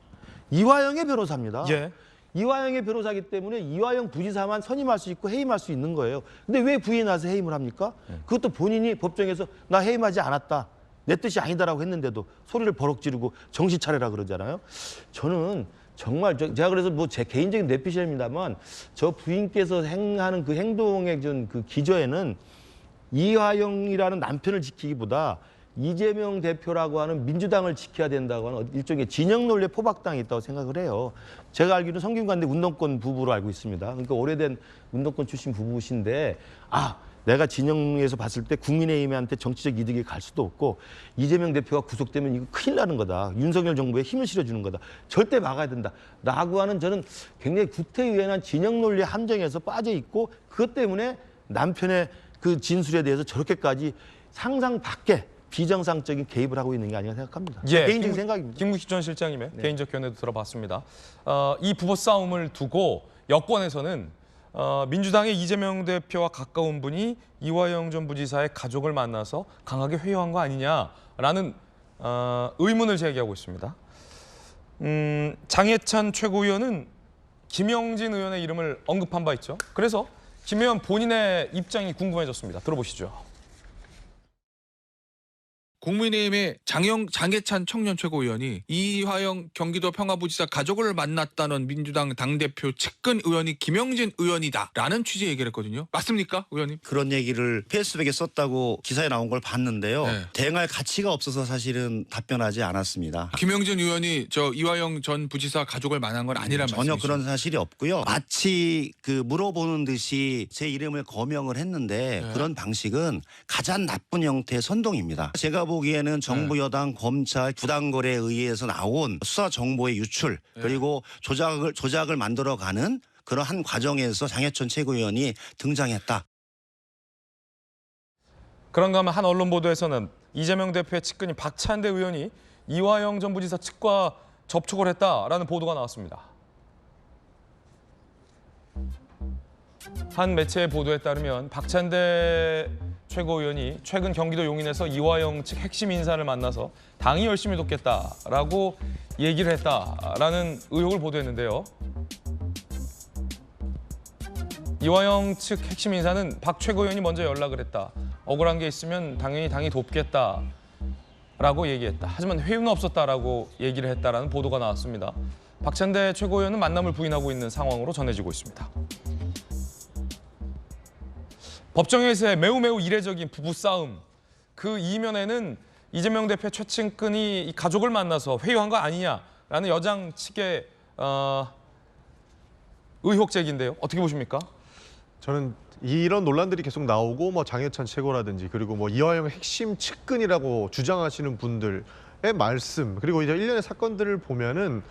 이화영의 변호사입니다. 예. 이화영의 변호사이기 때문에 이화영 부지사만 선임할 수 있고 해임할 수 있는 거예요. 근데 왜 부인이 나서 해임을 합니까? 그것도 본인이 법정에서 나 해임하지 않았다. 내 뜻이 아니다라고 했는데도 소리를 버럭 지르고 정신 차려라 그러잖아요. 저는 정말 제가 그래서 뭐 제 개인적인 뇌피셜입니다만 저 부인께서 행하는 그 행동의 그 기저에는 이화영이라는 남편을 지키기보다 이재명 대표라고 하는 민주당을 지켜야 된다고 하는 일종의 진영 논리의 포박당이 있다고 생각을 해요. 제가 알기로는 성균관대 운동권 부부로 알고 있습니다. 그러니까 오래된 운동권 출신 부부신데 내가 진영에서 봤을 때 국민의힘한테 정치적 이득이 갈 수도 없고 이재명 대표가 구속되면 이거 큰일 나는 거다. 윤석열 정부에 힘을 실어주는 거다. 절대 막아야 된다. 라고 하는 저는 굉장히 구태의연한 진영 논리의 함정에서 빠져 있고 그것 때문에 남편의 그 진술에 대해서 저렇게까지 상상 밖에 비정상적인 개입을 하고 있는 게 아닌가 생각합니다. 예, 개인적인 생각입니다. 김국식 전 실장님의 개인적 견해도 들어봤습니다. 이 부부 싸움을 두고 여권에서는 민주당의 이재명 대표와 가까운 분이 이화영 전 부지사의 가족을 만나서 강하게 회유한 거 아니냐라는 의문을 제기하고 있습니다. 장해찬 최고위원은 김영진 의원의 이름을 언급한 바 있죠. 그래서 김 의원 본인의 입장이 궁금해졌습니다. 들어보시죠. 국민의힘의 장해찬 청년 최고위원이 이화영 경기도 평화부지사 가족을 만났다는 민주당 당대표 측근 의원이 김영진 의원이다라는 취지의 얘기를 했거든요. 맞습니까, 의원님? 그런 얘기를 페이스북에 썼다고 기사에 나온 걸 봤는데요. 대응할 가치가 없어서 사실은 답변하지 않았습니다. 김영진 의원이 저 이화영 전 부지사 가족을 만난 건 아니란 말씀이시죠? 전혀 그런 사실이 없고요. 마치 물어보는 듯이 제 이름을 거명을 했는데 그런 방식은 가장 나쁜 형태의 선동입니다. 제가 보기에는 정부 여당 검찰 부당거래에 의해서 나온 수사 정보의 유출 그리고 조작을 만들어가는 그런 한 과정에서 장해찬 최고위원이 등장했다. 그런가 하면 한 언론 보도에서는 이재명 대표의 측근인 박찬대 의원이 이화영 전 부지사 측과 접촉을 했다라는 보도가 나왔습니다. 한 매체의 보도에 따르면 박찬대 최고위원이 최근 경기도 용인에서 이화영 측 핵심 인사를 만나서 당이 열심히 돕겠다라고 얘기를 했다라는 의혹을 보도했는데요. 이화영 측 핵심 인사는 박 최고위원이 먼저 연락을 했다. 억울한 게 있으면 당연히 당이 돕겠다라고 얘기했다. 하지만 회유는 없었다라고 얘기를 했다라는 보도가 나왔습니다. 박찬대 최고위원은 만남을 부인하고 있는 상황으로 전해지고 있습니다. 법정에서의 매우 이례적인 부부싸움, 그 이면에는 이재명 대표 최측근이 이 가족을 만나서 회유한 거 아니냐라는 여당 측의 의혹 제기인데요. 어떻게 보십니까? 저는 이런 논란들이 계속 나오고 뭐 장해찬 최고라든지 그리고 뭐 이화영의 핵심 측근이라고 주장하시는 분들의 말씀 그리고 이제 일련의 사건들을 보면은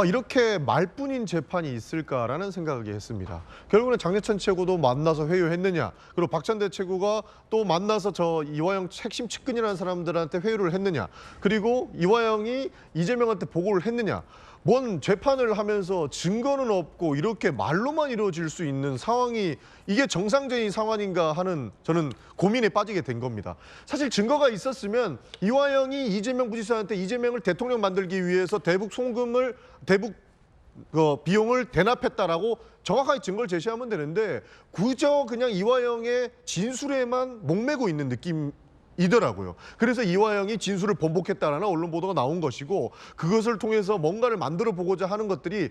이렇게 말뿐인 재판이 있을까라는 생각을 했습니다. 결국은 장례찬 최고도 만나서 회유했느냐, 그리고 박찬대 최고가 또 만나서 저 이화영 핵심 측근이라는 사람들한테 회유를 했느냐, 그리고 이화영이 이재명한테 보고를 했느냐. 뭔 재판을 하면서 증거는 없고 이렇게 말로만 이루어질 수 있는 상황이 이게 정상적인 상황인가 하는 저는 고민에 빠지게 된 겁니다. 사실 증거가 있었으면 이화영이 이재명 부지사한테 이재명을 대통령 만들기 위해서 대북 비용을 대납했다라고 정확하게 증거를 제시하면 되는데 그저 그냥 이화영의 진술에만 목매고 있는 느낌이더라고요. 그래서 이화영이 진술을 번복했다라는 언론 보도가 나온 것이고 그것을 통해서 뭔가를 만들어 보고자 하는 것들이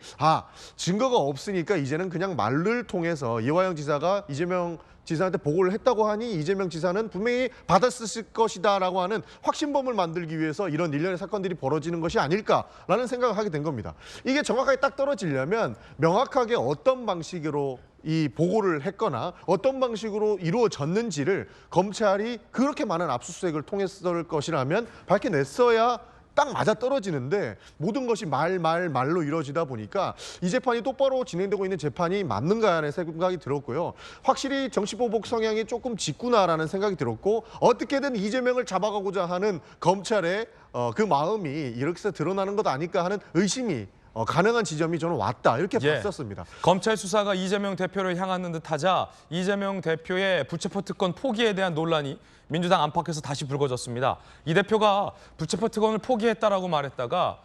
증거가 없으니까 이제는 그냥 말을 통해서 이화영 지사가 이재명 지사한테 보고를 했다고 하니 이재명 지사는 분명히 받았을 것이다라고 하는 확신범을 만들기 위해서 이런 일련의 사건들이 벌어지는 것이 아닐까라는 생각을 하게 된 겁니다. 이게 정확하게 딱 떨어지려면 명확하게 어떤 방식으로 이 보고를 했거나 어떤 방식으로 이루어졌는지를 검찰이 그렇게 많은 압수수색을 통했을 것이라면 밝혀냈어야 딱 맞아떨어지는데 모든 것이 말로 이루어지다 보니까 이 재판이 똑바로 진행되고 있는 재판이 맞는가 하는 생각이 들었고요. 확실히 정치보복 성향이 조금 짙구나라는 생각이 들었고 어떻게든 이재명을 잡아가고자 하는 검찰의 그 마음이 이렇게 드러나는 것 아닐까 하는 의심이 가능한 지점이 저는 왔다 이렇게 봤었습니다. 검찰 수사가 이재명 대표를 향하는 듯하자 이재명 대표의 불체포 특권 포기에 대한 논란이 민주당 안팎에서 다시 불거졌습니다. 이 대표가 불체포 특권을 포기했다라고 말했다가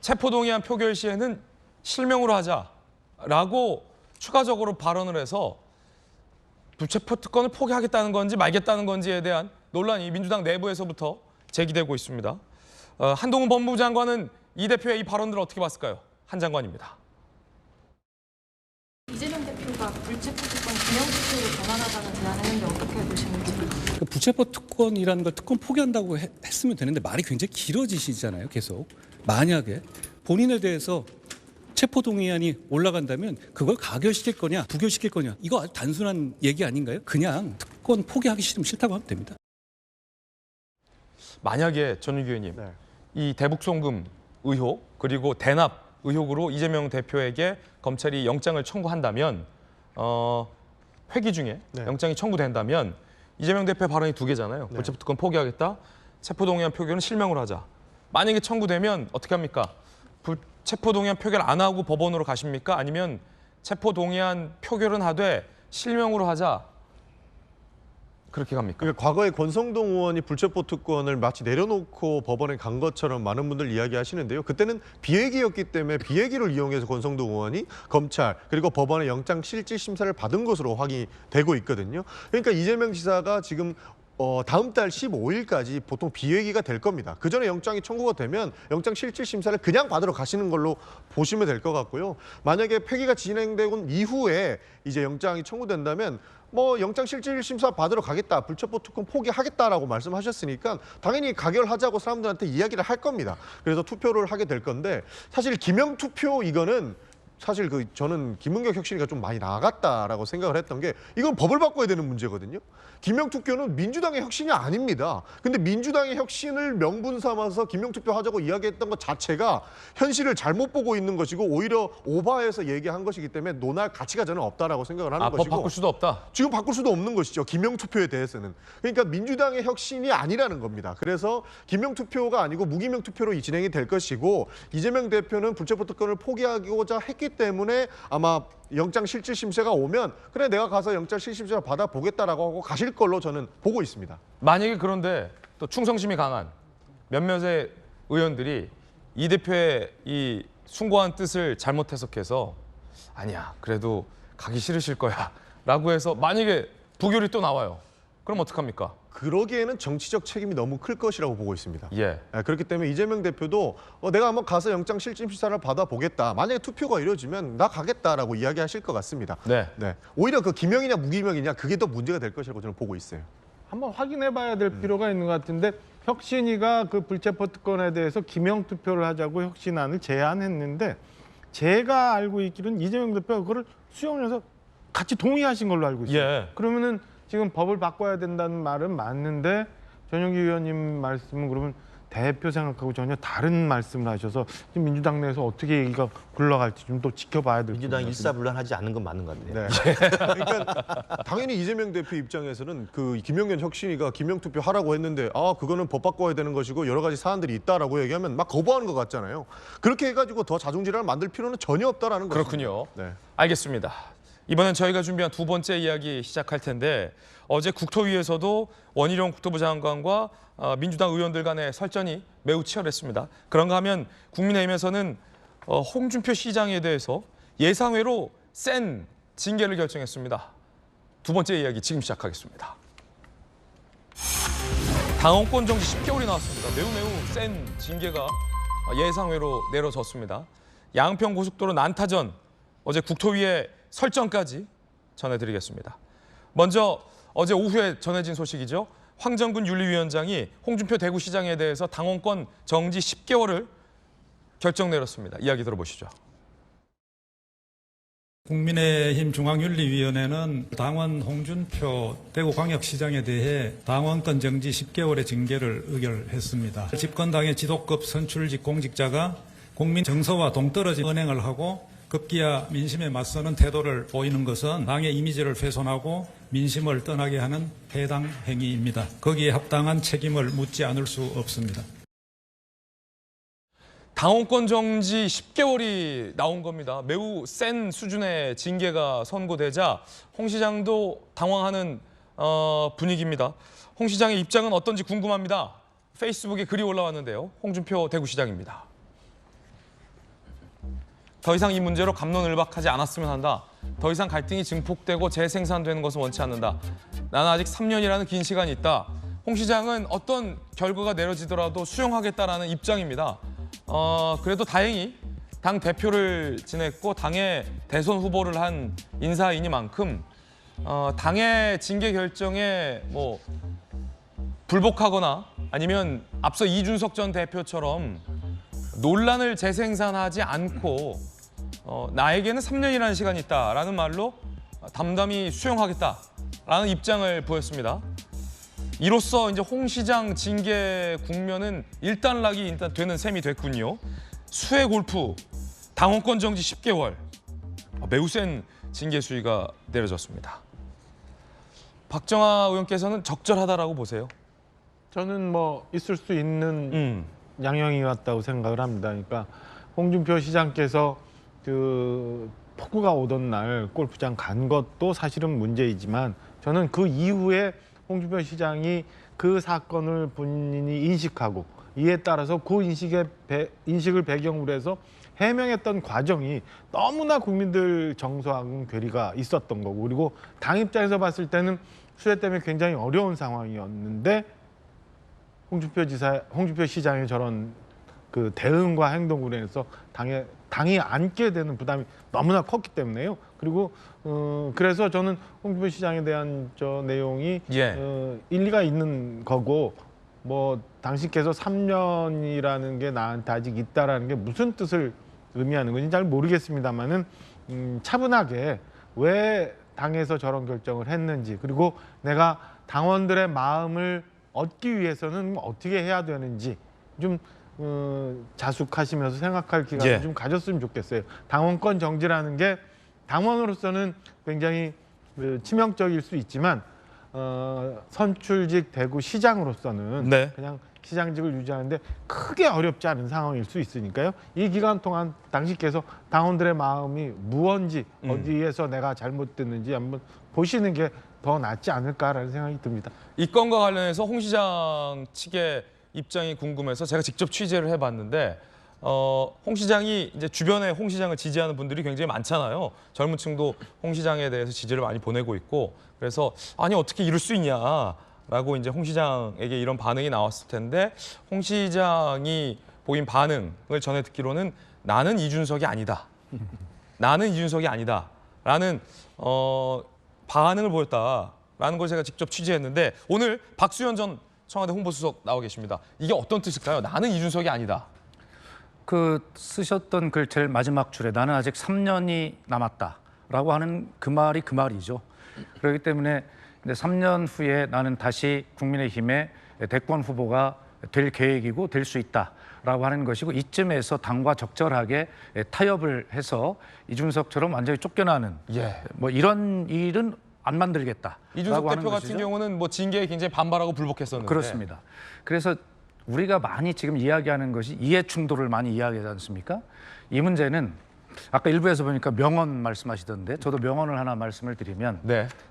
체포동의안 표결 시에는 실명으로 하자라고 추가적으로 발언을 해서 불체포 특권을 포기하겠다는 건지 말겠다는 건지에 대한 논란이 민주당 내부에서부터 제기되고 있습니다. 한동훈 법무부 장관은 이 대표의 이 발언들을 어떻게 봤을까요? 한 장관입니다. 이재명 대표가 불체포 특권 기명특권으로 전환하자는 제안을 했는데 어떻게 보시는지. 불체포 특권이라는 걸 특권 포기한다고 했으면 되는데 말이 굉장히 길어지시잖아요. 계속. 만약에 본인에 대해서 체포동의안이 올라간다면 그걸 가결시킬 거냐 부결시킬 거냐 이거 아주 단순한 얘기 아닌가요? 그냥 특권 포기하기 싫으면 싫다고 하면 됩니다. 만약에 전윤기 의원님 이 대북 송금 의혹 그리고 대납 의혹으로 이재명 대표에게 검찰이 영장을 청구한다면 회기 중에 영장이 청구된다면 이재명 대표의 발언이 두 개잖아요. 불체포 특권 포기하겠다. 체포동의안 표결은 실명으로 하자. 만약에 청구되면 어떻게 합니까? 체포동의안 표결 안 하고 법원으로 가십니까? 아니면 체포동의안 표결은 하되 실명으로 하자. 그렇게 갑니까? 그러니까 과거에 권성동 의원이 불체포 특권을 마치 내려놓고 법원에 간 것처럼 많은 분들 이야기하시는데요. 그때는 비회기였기 때문에 비회기를 이용해서 권성동 의원이 검찰 그리고 법원의 영장 실질 심사를 받은 것으로 확인되고 있거든요. 그러니까 이재명 지사가 지금 다음 달 15일까지 보통 비회기가 될 겁니다. 그 전에 영장이 청구가 되면 영장 실질 심사를 그냥 받으러 가시는 걸로 보시면 될 것 같고요. 만약에 회기가 진행되고 이후에 이제 영장이 청구된다면 영장 실질 심사 받으러 가겠다, 불체포 특권 포기하겠다라고 말씀하셨으니까 당연히 가결하자고 사람들한테 이야기를 할 겁니다. 그래서 투표를 하게 될 건데 사실 기명 투표 이거는 사실 저는 김은경 혁신이가 좀 많이 나갔다라고 생각을 했던 게 이건 법을 바꿔야 되는 문제거든요. 기명투표는 민주당의 혁신이 아닙니다. 근데 민주당의 혁신을 명분 삼아서 기명투표 하자고 이야기했던 것 자체가 현실을 잘못 보고 있는 것이고 오히려 오바해서 얘기한 것이기 때문에 논할 가치가 저는 없다라고 생각을 하는 것이고. 법 바꿀 수도 없다? 지금 바꿀 수도 없는 것이죠. 기명투표에 대해서는. 그러니까 민주당의 혁신이 아니라는 겁니다. 그래서 기명투표가 아니고 무기명투표로 진행이 될 것이고 이재명 대표는 불체포 특권을 포기하고자 했기 때문에 아마 영장 실질 심사가 오면 그래 내가 가서 영장 실질 심사 받아보겠다라고 하고 가실 걸로 저는 보고 있습니다. 만약에 그런데 또 충성심이 강한 몇몇의 의원들이 이 대표의 이 숭고한 뜻을 잘못 해석해서 아니야 그래도 가기 싫으실 거야 라고 해서 만약에 부결이 또 나와요. 그럼 어떡합니까? 그러기에는 정치적 책임이 너무 클 것이라고 보고 있습니다. 그렇기 때문에 이재명 대표도 내가 한번 가서 영장 실질 심사를 받아보겠다. 만약에 투표가 이루어지면 나 가겠다라고 이야기하실 것 같습니다. 오히려 그 기명이냐 무기명이냐 그게 더 문제가 될 것이라고 저는 보고 있어요. 한번 확인해봐야 될 필요가 있는 것 같은데 혁신이가 그 불체포 특권에 대해서 기명 투표를 하자고 혁신안을 제안했는데 제가 알고 있기로는 이재명 대표가 그걸 수용을 해서 같이 동의하신 걸로 알고 있어요. 그러면은 지금 법을 바꿔야 된다는 말은 맞는데 전용기 의원님 말씀은 그러면 대표 생각하고 전혀 다른 말씀을 하셔서 지금 민주당 내에서 어떻게 얘기가 굴러갈지 좀 또 지켜봐야 될 민주당 일사불란하지 않은 건 맞는 것 같네요. 네. 그러니까 당연히 이재명 대표 입장에서는 그 김용현 혁신위가 기명투표 하라고 했는데 그거는 법 바꿔야 되는 것이고 여러 가지 사안들이 있다라고 얘기하면 막 거부하는 것 같잖아요. 그렇게 해가지고 더 자중질환을 만들 필요는 전혀 없다라는 거죠. 그렇군요. 네. 알겠습니다. 이번엔 저희가 준비한 두 번째 이야기 시작할 텐데 어제 국토위에서도 원희룡 국토부 장관과 민주당 의원들 간의 설전이 매우 치열했습니다. 그런가 하면 국민의힘에서는 홍준표 시장에 대해서 예상외로 센 징계를 결정했습니다. 두 번째 이야기 지금 시작하겠습니다. 당원권 정지 10개월이 나왔습니다. 매우 센 징계가 예상외로 내려졌습니다. 양평고속도로 난타전 어제 국토위에 설전까지 전해드리겠습니다. 먼저 어제 오후에 전해진 소식이죠. 황정근 윤리위원장이 홍준표 대구시장에 대해서 당원권 정지 10개월을 결정 내렸습니다. 이야기 들어보시죠. 국민의힘 중앙윤리위원회는 당원 홍준표 대구광역시장에 대해 당원권 정지 10개월의 징계를 의결했습니다. 집권당의 지도급 선출직 공직자가 국민 정서와 동떨어진 언행을 하고 급기야 민심에 맞서는 태도를 보이는 것은 당의 이미지를 훼손하고 민심을 떠나게 하는 해당 행위입니다. 거기에 합당한 책임을 묻지 않을 수 없습니다. 당원권 정지 10개월이 나온 겁니다. 매우 센 수준의 징계가 선고되자 홍 시장도 당황하는 분위기입니다. 홍 시장의 입장은 어떤지 궁금합니다. 페이스북에 글이 올라왔는데요. 홍준표 대구시장입니다. 더 이상 이 문제로 갑론을박하지 않았으면 한다. 더 이상 갈등이 증폭되고 재생산되는 것은 원치 않는다. 나는 아직 3년이라는 긴 시간이 있다. 홍 시장은 어떤 결과가 내려지더라도 수용하겠다라는 입장입니다. 그래도 다행히 당 대표를 지냈고 당의 대선 후보를 한 인사이니만큼 당의 징계 결정에 불복하거나 아니면 앞서 이준석 전 대표처럼 논란을 재생산하지 않고 나에게는 3년이라는 시간이 있다라는 말로 담담히 수용하겠다라는 입장을 보였습니다. 이로써 이제 홍 시장 징계 국면은 일단락이 되는 셈이 됐군요. 수해 골프 당원권 정지 10개월 매우 센 징계 수위가 내려졌습니다. 박정아 의원께서는 적절하다라고 보세요? 저는 있을 수 있는 양형이 같다고 생각을 합니다. 그러니까 홍준표 시장께서 그 폭우가 오던 날 골프장 간 것도 사실은 문제이지만 저는 그 이후에 홍준표 시장이 그 사건을 본인이 인식하고 이에 따라서 그 인식을 배경으로 해서 해명했던 과정이 너무나 국민들 정서하고는 괴리가 있었던 거고 그리고 당 입장에서 봤을 때는 수해 때문에 굉장히 어려운 상황이었는데 홍준표 시장의 저런 그 대응과 행동으로 인해서 당이 안게 되는 부담이 너무나 컸기 때문에요. 그리고 그래서 저는 홍준표 시장에 대한 저 내용이 일리가 있는 거고 당신께서 3년이라는 게 나한테 아직 있다라는 게 무슨 뜻을 의미하는 건지 잘 모르겠습니다만은 차분하게 왜 당에서 저런 결정을 했는지 그리고 내가 당원들의 마음을 얻기 위해서는 어떻게 해야 되는지 좀 자숙하시면서 생각할 기간을 좀 가졌으면 좋겠어요. 당원권 정지라는 게 당원으로서는 굉장히 치명적일 수 있지만 선출직 대구 시장으로서는 그냥 시장직을 유지하는데 크게 어렵지 않은 상황일 수 있으니까요. 이 기간 동안 당신께서 당원들의 마음이 무언지 어디에서 내가 잘못됐는지 한번 보시는 게 더 낫지 않을까라는 생각이 듭니다. 이 건과 관련해서 홍 시장 측의 입장이 궁금해서 제가 직접 취재를 해봤는데 홍 시장이 이제 주변에 홍 시장을 지지하는 분들이 굉장히 많잖아요. 젊은 층도 홍 시장에 대해서 지지를 많이 보내고 있고 그래서 아니 어떻게 이럴 수 있냐라고 이제 홍 시장에게 이런 반응이 나왔을 텐데 홍 시장이 보인 반응을 전해 듣기로는 나는 이준석이 아니다. 나는 이준석이 아니다라는 반응을 보였다라는 걸 제가 직접 취재했는데 오늘 박수현 전 청와대 홍보수석 나와 계십니다. 이게 어떤 뜻일까요? 나는 이준석이 아니다. 그 쓰셨던 글 제일 마지막 줄에 나는 아직 3년이 남았다라고 하는 그 말이 그 말이죠. 그렇기 때문에 3년 후에 나는 다시 국민의힘의 대권 후보가 될 계획이고 될 수 있다라고 하는 것이고 이쯤에서 당과 적절하게 타협을 해서 이준석처럼 완전히 쫓겨나는 뭐 이런 일은 안 만들겠다. 이준석 대표 같은 경우는 뭐 징계에 굉장히 반발하고 불복했었는데. 그렇습니다. 그래서 우리가 많이 지금 이야기하는 것이 이해 충돌을 많이 이야기하지 않습니까? 이 문제는 아까 일부에서 보니까 명언 말씀하시던데 저도 명언을 하나 말씀을 드리면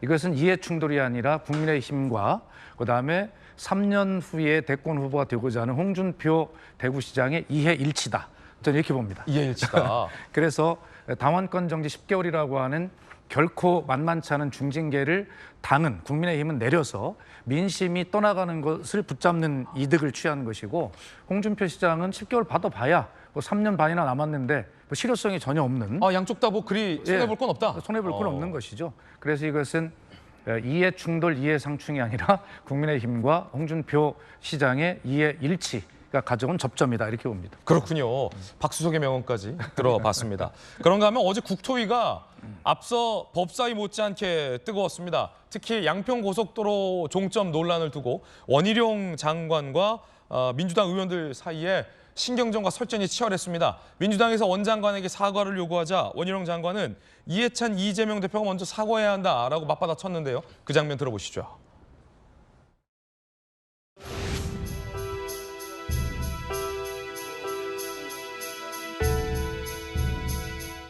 이것은 이해 충돌이 아니라 국민의힘과 그다음에 3년 후에 대권 후보가 되고자 하는 홍준표 대구시장의 이해 일치다. 저는 이렇게 봅니다. 이해 일치다. 그래서 당원권 정지 10개월이라고 하는 결코 만만치 않은 중징계를 당은 국민의힘은 내려서 민심이 떠나가는 것을 붙잡는 이득을 취한 것이고 홍준표 시장은 10개월 받아봐야 뭐 3년 반이나 남았는데 뭐 실효성이 전혀 없는. 양쪽 다 뭐 그리 손해볼 건 없다. 손해볼 건 없는 것이죠. 그래서 이것은 이해 충돌, 이해 상충이 아니라 국민의힘과 홍준표 시장의 이해 일치가 가져온 접점이다 이렇게 봅니다. 그렇군요. 박수석의 명언까지 들어봤습니다. 그런가 하면 어제 국토위가 앞서 법사위 못지않게 뜨거웠습니다. 특히 양평고속도로 종점 논란을 두고 원희룡 장관과 민주당 의원들 사이에 신경전과 설전이 치열했습니다. 민주당에서 원 장관에게 사과를 요구하자 원희룡 장관은 이해찬, 이재명 대표가 먼저 사과해야 한다라고 맞받아쳤는데요. 그 장면 들어보시죠.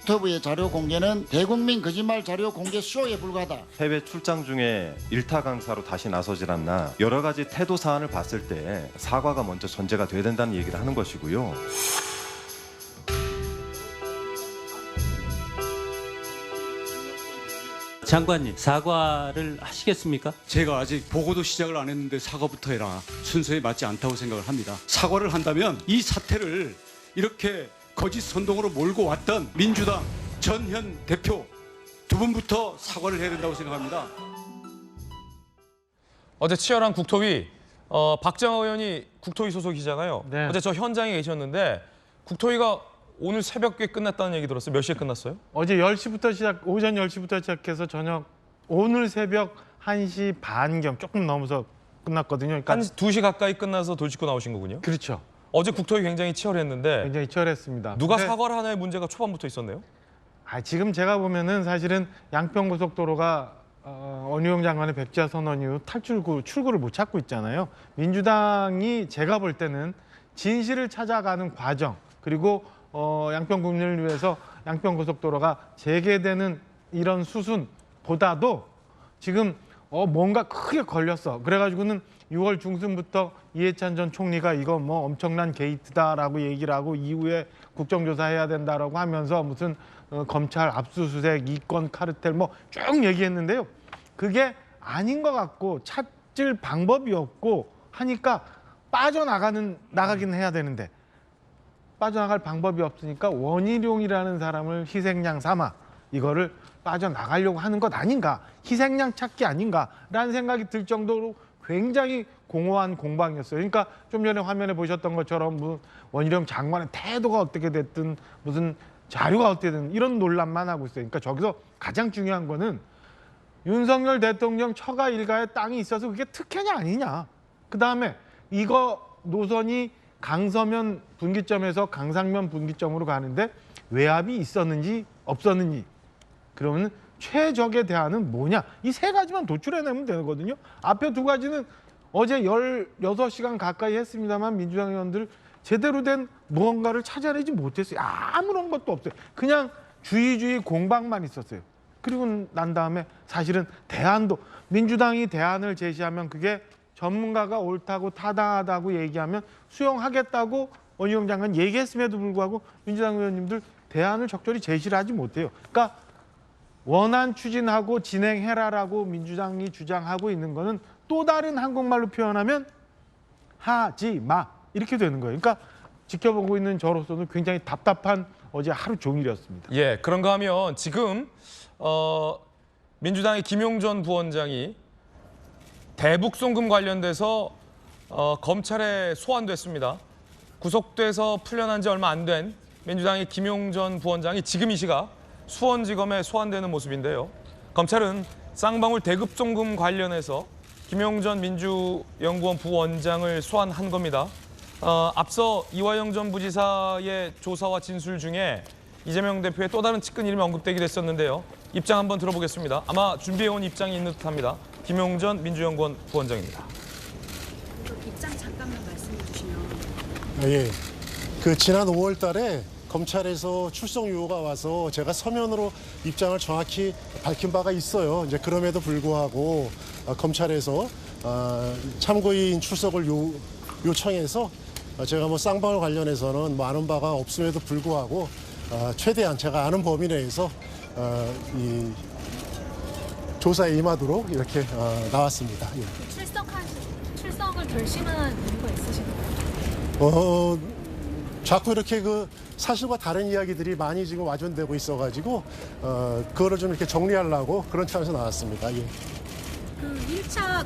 국토부의 자료 공개는 대국민 거짓말 자료 공개 쇼에 불과하다. 해외 출장 중에 일타 강사로 다시 나서질 않나 여러 가지 태도 사안을 봤을 때 사과가 먼저 전제가 돼야 된다는 얘기를 하는 것이고요. 장관님, 사과를 하시겠습니까? 제가 아직 보고도 시작을 안 했는데 사과부터 해라. 순서에 맞지 않다고 생각을 합니다. 사과를 한다면 이 사태를 이렇게 거짓 선동으로 몰고 왔던 민주당 전현 대표 두 분부터 사과를 해야 된다고 생각합니다. 어제 치열한 국토위, 박정하 의원이 국토위 소속이잖아요. 어제 저 현장에 계셨는데 국토위가 오늘 새벽에 끝났다는 얘기 들었어요. 몇 시에 끝났어요? 어제 10시부터 오전 10시부터 시작해서 저녁 오늘 새벽 1시 반경 조금 넘어서 끝났거든요. 그러니까 한 2시 가까이 끝나서 돌 짚고 나오신 거군요. 그렇죠. 어제 국토위 굉장히 치열했는데 굉장히 치열했습니다. 누가 근데 사과를 하나의 문제가 초반부터 있었네요. 지금 제가 보면은 사실은 양평고속도로가 원희룡 장관의 백지화 선언 이후 출구를 못 찾고 있잖아요. 민주당이 제가 볼 때는 진실을 찾아가는 과정 그리고 양평 국민을 위해서 양평고속도로가 재개되는 이런 수순보다도 지금 뭔가 크게 걸렸어. 그래가지고는 6월 중순부터 이해찬 전 총리가 이거 뭐 엄청난 게이트다라고 얘기를 하고 이후에 국정조사해야 된다라고 하면서 무슨 검찰 압수수색, 이권 카르텔 뭐 쭉 얘기했는데요. 그게 아닌 것 같고 찾을 방법이 없고 하니까 나가긴 해야 되는데 빠져나갈 방법이 없으니까 원희룡이라는 사람을 희생양 삼아 이거를 빠져나가려고 하는 것 아닌가, 희생양 찾기 아닌가라는 생각이 들 정도로 굉장히 공허한 공방이었어요. 그러니까 좀 전에 화면에 보셨던 것처럼 원희룡 장관의 태도가 어떻게 됐든 무슨 자료가 어떻게 됐든 이런 논란만 하고 있어요. 그러니까 저기서 가장 중요한 거는 윤석열 대통령 처가 일가에 땅이 있어서 그게 특혜냐 아니냐. 그다음에 이거 노선이 강서면 분기점에서 강상면 분기점으로 가는데 외압이 있었는지 없었는지 그러면 최적의 대안은 뭐냐. 이 세 가지만 도출해내면 되거든요. 앞에 두 가지는 어제 16시간 가까이 했습니다만 민주당 의원들 제대로 된 무언가를 찾아내지 못했어요. 아무런 것도 없어요. 그냥 주의주의 공방만 있었어요. 그리고 난 다음에 사실은 대안도 민주당이 대안을 제시하면 그게 전문가가 옳다고 타당하다고 얘기하면 수용하겠다고 원희룡 장관 얘기했음에도 불구하고 민주당 의원님들 대안을 적절히 제시를 하지 못해요. 그러니까 원안 추진하고 진행해라라고 민주당이 주장하고 있는 거는 또 다른 한국말로 표현하면 하지 마 이렇게 되는 거예요. 그러니까 지켜보고 있는 저로서는 굉장히 답답한 어제 하루 종일이었습니다. 예, 그런가 하면 지금 민주당의 김용전 부원장이 대북 송금 관련돼서 검찰에 소환됐습니다. 구속돼서 풀려난 지 얼마 안 된 민주당의 김용전 부원장이 지금 이 시각 수원지검에 소환되는 모습인데요. 검찰은 쌍방울 대급 송금 관련해서 김용전 민주연구원 부원장을 소환한 겁니다. 앞서 이화영 전 부지사의 조사와 진술 중에 이재명 대표의 또 다른 측근 이름이 언급되기도 했었는데요. 입장 한번 들어보겠습니다. 아마 준비해온 입장이 있는 듯합니다. 김용전 민주연구원 부원장입니다. 입장 잠깐만 말씀해 주시면. 예. 그 지난 5월 달에 검찰에서 출석 요구가 와서 제가 서면으로 입장을 정확히 밝힌 바가 있어요. 이제 그럼에도 불구하고 검찰에서 참고인 출석을 요청해서 제가 뭐 쌍방울 관련해서는 뭐 아는 바가 없음에도 불구하고 최대한 제가 아는 범위 내에서 이 조사에 임하도록 이렇게 나왔습니다. 예. 출석을 결심한 이유가 있으신가요? 자꾸 이렇게 그 사실과 다른 이야기들이 많이 지금 와전되고 있어가지고 그거를 좀 이렇게 정리하려고 그런 차원에서 나왔습니다. 예. 그 1차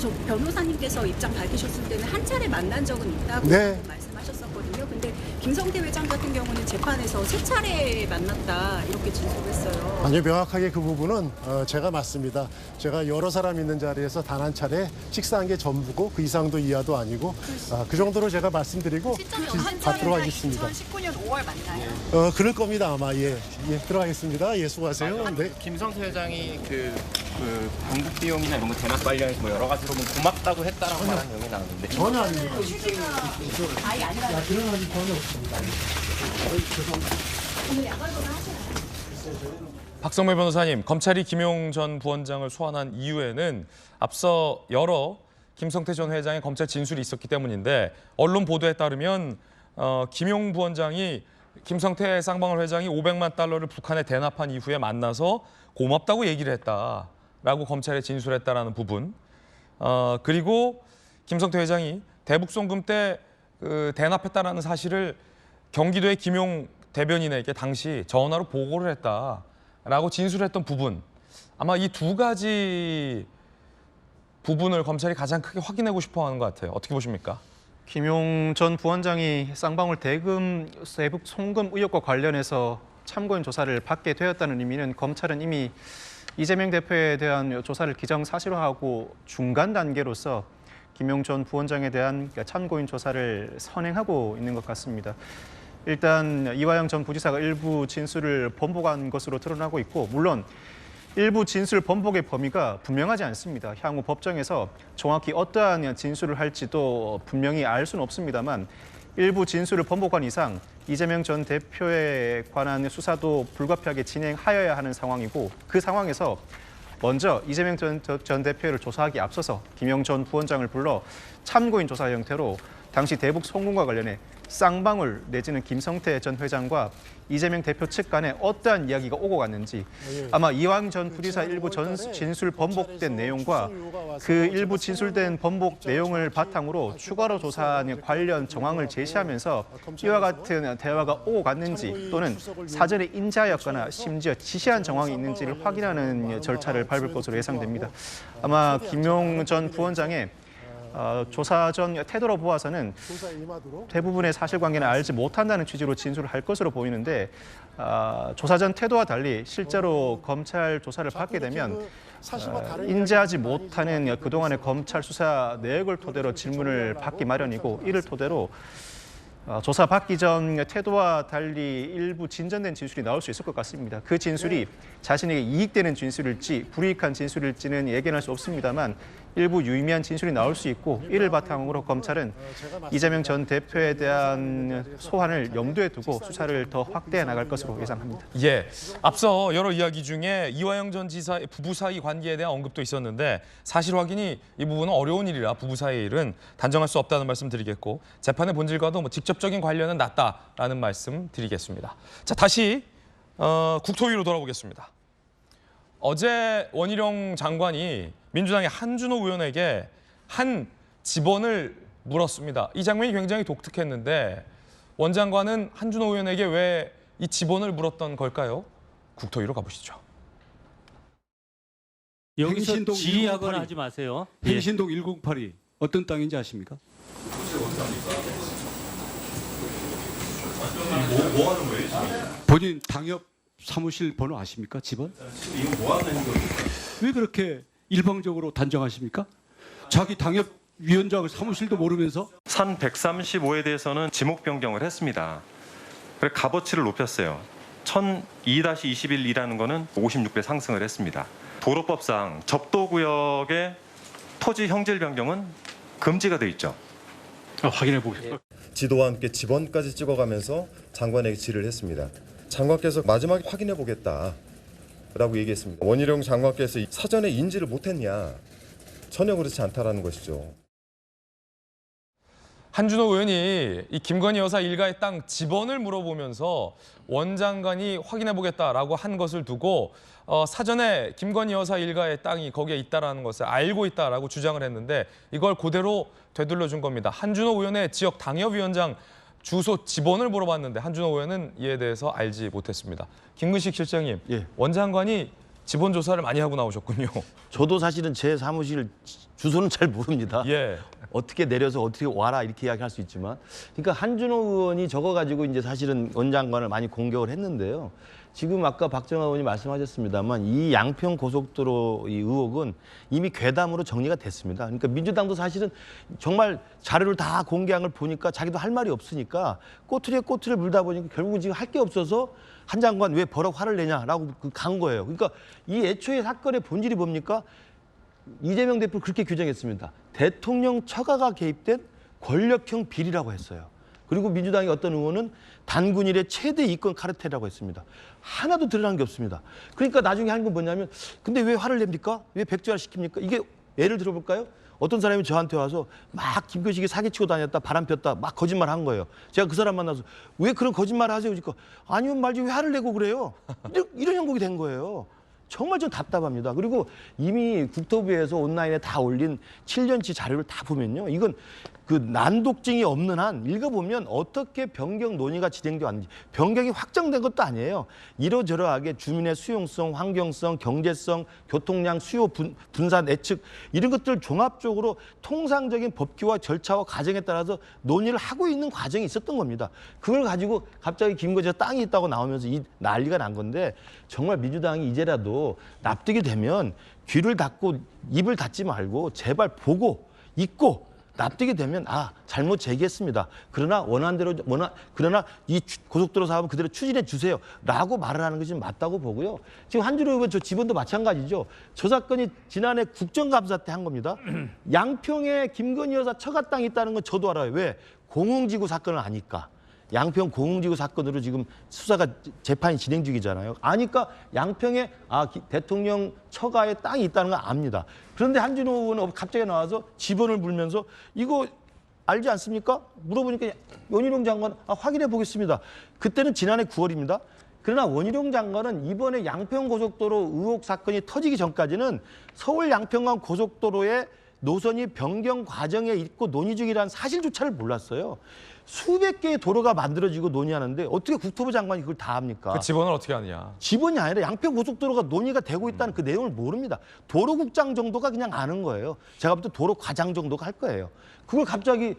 저 변호사님께서 입장 밝히셨을 때는 한 차례 만난 적은 있다고 네. 말씀하셨었거든요. 근데 김성태 회장 같은 경우는 재판에서 3차례 만났다 이렇게 진술했어요. 아니요, 명확하게 그 부분은 제가 맞습니다. 제가 여러 사람 있는 자리에서 단 한 차례 식사한 게 전부고 그 이상도 이하도 아니고 그 정도로 제가 말씀드리고 받도록 하겠습니다. 2019년 5월 맞나요? 그럴 겁니다 아마. 예, 들어가겠습니다. 예, 수고하세요. 네. 김성태 회장이 그 방북 비용이나 이런 거 대납 관련해서 뭐 여러 가지로 뭐 고맙다고 했다라고 말한 내용이 나오는데 전혀 아닙니다. 아예 아니라 그런 말이 전혀 없습니다. 오늘 야간도는 하시나요? 박성매 변호사님, 검찰이 김용 전 부원장을 소환한 이유에는 앞서 여러 김성태 전 회장의 검찰 진술이 있었기 때문인데 언론 보도에 따르면 김용 부원장이 김성태 쌍방울 회장이 500만 달러를 북한에 대납한 이후에 만나서 고맙다고 얘기를 했다라고 검찰에 진술했다라는 부분. 그리고 김성태 회장이 대북 송금 때 대납했다라는 사실을 경기도의 김용 대변인에게 당시 전화로 보고를 했다라고 진술했던 부분. 아마 이 두 가지 부분을 검찰이 가장 크게 확인하고 싶어하는 것 같아요. 어떻게 보십니까? 김용 전 부원장이 쌍방울 대북 송금 의혹과 관련해서 참고인 조사를 받게 되었다는 의미는 검찰은 이미 이재명 대표에 대한 조사를 기정사실화하고 중간 단계로서 김용 전 부원장에 대한 참고인 조사를 선행하고 있는 것 같습니다. 일단 이화영 전 부지사가 일부 진술을 번복한 것으로 드러나고 있고 물론 일부 진술 번복의 범위가 분명하지 않습니다. 향후 법정에서 정확히 어떠한 진술을 할지도 분명히 알 수는 없습니다만 일부 진술을 번복한 이상 이재명 전 대표에 관한 수사도 불가피하게 진행하여야 하는 상황이고 그 상황에서 먼저 이재명 전 대표를 조사하기 앞서서 김용 전 부원장을 불러 참고인 조사 형태로 당시 대북 송금과 관련해 쌍방울 내지는 김성태 전 회장과 이재명 대표 측 간에 어떠한 이야기가 오고 갔는지 아마 이화영 전 부지사 일부 진술 번복된 내용과 그 일부 진술된 번복 내용을 바탕으로 추가로 조사한 관련 정황을 제시하면서 이와 같은 대화가 오고 갔는지 또는 사전에 인지하였거나 심지어 지시한 정황이 있는지를 확인하는 절차를 밟을 것으로 예상됩니다. 아마 김용 전 부원장의 조사 전 태도로 보아서는 대부분의 사실관계는 알지 못한다는 취지로 진술을 할 것으로 보이는데 조사 전 태도와 달리 실제로 검찰 조사를 받게 되면 인지하지 못하는 그동안의 검찰 수사 내역을 토대로 질문을 받기 마련이고 이를 토대로 조사 받기 전 태도와 달리 일부 진전된 진술이 나올 수 있을 것 같습니다. 그 진술이 자신에게 이익되는 진술일지 불이익한 진술일지는 예견할 수 없습니다만 일부 유의미한 진술이 나올 수 있고 이를 바탕으로 검찰은 이재명 전 대표에 대한 소환을 염두에 두고 수사를 더 확대해 나갈 것으로 예상합니다. 예, 앞서 여러 이야기 중에 이화영 전 지사의 부부 사이 관계에 대한 언급도 있었는데 사실 확인이 이 부분은 어려운 일이라 부부 사이의 일은 단정할 수 없다는 말씀 드리겠고 재판의 본질과도 뭐 직접적인 관련은 낮다라는 말씀 드리겠습니다. 자, 다시 국토위로 돌아보겠습니다. 어제 원희룡 장관이 민주당의 한준호 의원에게 한 집원을 물었습니다. 이 장면이 굉장히 독특했는데 원 장관은 한준호 의원에게 왜 이 집원을 물었던 걸까요? 국토위로 가보시죠. 여기서 질의하거나 하지 마세요. 행신동 1082 어떤 땅인지 아십니까? 뭐 하는 거예요 지금? 본인 당협 사무실 번호 아십니까? 집은? 이거 뭐 하는 겁니까? 왜 그렇게 일방적으로 단정하십니까? 자기 당협위원장 사무실도 모르면서 산 135에 대해서는 지목 변경을 했습니다. 그래서 값어치를 높였어요. 1002-21이라는 거는 56배 상승을 했습니다. 도로법상 접도구역의 토지 형질 변경은 금지가 돼 있죠. 확인해 보겠습니다. 지도와 함께 지번까지 찍어가면서 장관에게 질의를 했습니다. 장관께서 마지막에 확인해 보겠다라고 얘기했습니다. 원희룡 장관께서 사전에 인지를 못했냐? 전혀 그렇지 않다라는 것이죠. 한준호 의원이 이 김건희 여사 일가의 땅 지번을 물어보면서 원 장관이 확인해보겠다라고 한 것을 두고 사전에 김건희 여사 일가의 땅이 거기에 있다라는 것을 알고 있다라고 주장을 했는데 이걸 그대로 되돌려준 겁니다. 한준호 의원의 지역 당협위원장 주소 지번을 물어봤는데 한준호 의원은 이에 대해서 알지 못했습니다. 김근식 실장님, 원 장관이 지번 조사를 많이 하고 나오셨군요. 저도 사실은 제 사무실 주소는 잘 모릅니다. 어떻게 내려서 어떻게 와라 이렇게 이야기할 수 있지만, 그러니까 한준호 의원이 저거 가지고 이제 사실은 원 장관을 많이 공격을 했는데요. 지금 아까 박정아 의원이 말씀하셨습니다만 이 양평 고속도로 이 의혹은 이미 괴담으로 정리가 됐습니다. 그러니까 민주당도 사실은 정말 자료를 다 공개한 걸 보니까 자기도 할 말이 없으니까 꼬투리에 꼬투리를 물다 보니까 결국은 지금 할 게 없어서 한 장관 왜 버럭 화를 내냐라고 간 거예요. 그러니까 이 애초에 사건의 본질이 뭡니까? 이재명 대표를 그렇게 규정했습니다. 대통령 처가가 개입된 권력형 비리라고 했어요. 그리고 민주당의 어떤 의원은 단군 일의 최대 이권 카르텔이라고 했습니다. 하나도 드러난 게 없습니다. 그러니까 나중에 한 건 뭐냐면 근데 왜 화를 냅니까? 왜 백지화 시킵니까? 이게 예를 들어볼까요? 어떤 사람이 저한테 와서 막 김근식이 사기치고 다녔다, 바람 폈다, 막 거짓말 한 거예요. 제가 그 사람 만나서 왜 그런 거짓말을 하세요? 그러니까 아니면 말지 왜 화를 내고 그래요? 이런 형국이 된 거예요. 정말 좀 답답합니다. 그리고 이미 국토부에서 온라인에 다 올린 7년치 자료를 다 보면요. 이건 그 난독증이 없는 한 읽어보면 어떻게 변경 논의가 진행되어 왔는지, 변경이 확정된 것도 아니에요. 이러저러하게 주민의 수용성, 환경성, 경제성, 교통량, 수요 분산 예측 이런 것들 종합적으로 통상적인 법규와 절차와 과정에 따라서 논의를 하고 있는 과정이 있었던 겁니다. 그걸 가지고 갑자기 김건희가 땅이 있다고 나오면서 이 난리가 난 건데, 정말 민주당이 이제라도 납득이 되면 귀를 닫고 입을 닫지 말고 제발 보고 있고 납득이 되면 잘못 제기했습니다. 그러나 그러나 이 고속도로 사업은 그대로 추진해 주세요라고 말을 하는 것이 맞다고 보고요. 지금 한준호 의원 저 지번도 마찬가지죠. 저 사건이 지난해 국정감사 때 한 겁니다. 양평에 김건희 여사 처가 땅이 있다는 건 저도 알아요. 왜? 공흥지구 사건을 아니까. 양평 공흥지구 사건으로 지금 수사가 재판이 진행 중이잖아요. 아니까 양평에 대통령 처가에 땅이 있다는 걸 압니다. 그런데 한준호 의원은 갑자기 나와서 지번을 물면서 이거 알지 않습니까? 물어보니까 원희룡 장관 확인해 보겠습니다. 그때는 지난해 9월입니다. 그러나 원희룡 장관은 이번에 양평 고속도로 의혹 사건이 터지기 전까지는 서울 양평간 고속도로의 노선이 변경 과정에 있고 논의 중이라는 사실조차를 몰랐어요. 수백 개의 도로가 만들어지고 논의하는데 어떻게 국토부 장관이 그걸 다 합니까? 그 지번을 어떻게 하느냐? 지번이 아니라 양평 고속도로가 논의가 되고 있다는 그 내용을 모릅니다. 도로국장 정도가 그냥 아는 거예요. 제가 볼 때 도로과장 정도가 할 거예요. 그걸 갑자기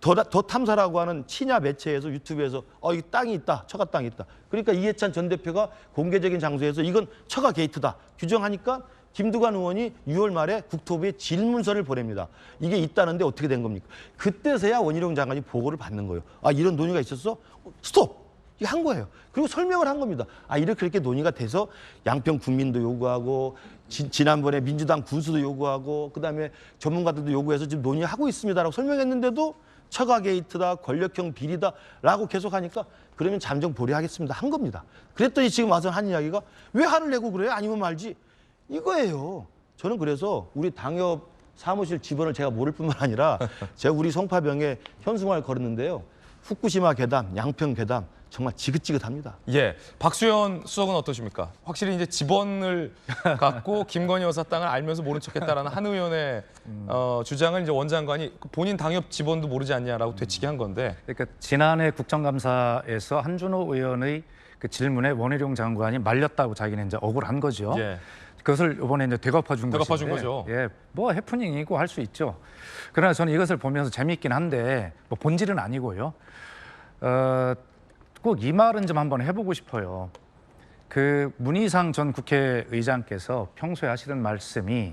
더 탐사라고 하는 친야 매체에서 유튜브에서 이 땅이 있다, 처가 땅이 있다. 그러니까 이해찬 전 대표가 공개적인 장소에서 이건 처가 게이트다 규정하니까 김두관 의원이 6월 말에 국토부에 질문서를 보냅니다. 이게 있다는데 어떻게 된 겁니까? 그때서야 원희룡 장관이 보고를 받는 거예요. 이런 논의가 있었어? 스톱! 이게 한 거예요. 그리고 설명을 한 겁니다. 이렇게 논의가 돼서 양평 국민도 요구하고 지난번에 민주당 군수도 요구하고 그다음에 전문가들도 요구해서 지금 논의하고 있습니다라고 설명했는데도 처가 게이트다, 권력형 비리다라고 계속하니까 그러면 잠정 보류하겠습니다 한 겁니다. 그랬더니 지금 와서 한 이야기가 왜 화를 내고 그래요? 아니면 말지. 이거예요. 저는 그래서 우리 당협 사무실 지번을 제가 모를 뿐만 아니라 제가 우리 송파병에 현수막을 걸었는데요. 후쿠시마 괴담, 양평 괴담 정말 지긋지긋합니다. 박수현 수석은 어떠십니까? 확실히 이제 지번을 갖고 김건희 여사 땅을 알면서 모른 척했다라는 한 의원의 주장을 이제 원 장관이 본인 당협 지번도 모르지 않냐라고 되치게 한 건데. 그러니까 지난해 국정감사에서 한준호 의원의 그 질문에 원희룡 장관이 말렸다고 자기는 이제 억울한 거죠. 그것을 이번에 이제 되갚아준 거죠. 뭐 해프닝이고 할 수 있죠. 그러나 저는 이것을 보면서 재미있긴 한데 뭐 본질은 아니고요. 꼭 이 말은 좀 한번 해보고 싶어요. 그 문희상 전 국회의장께서 평소에 하시던 말씀이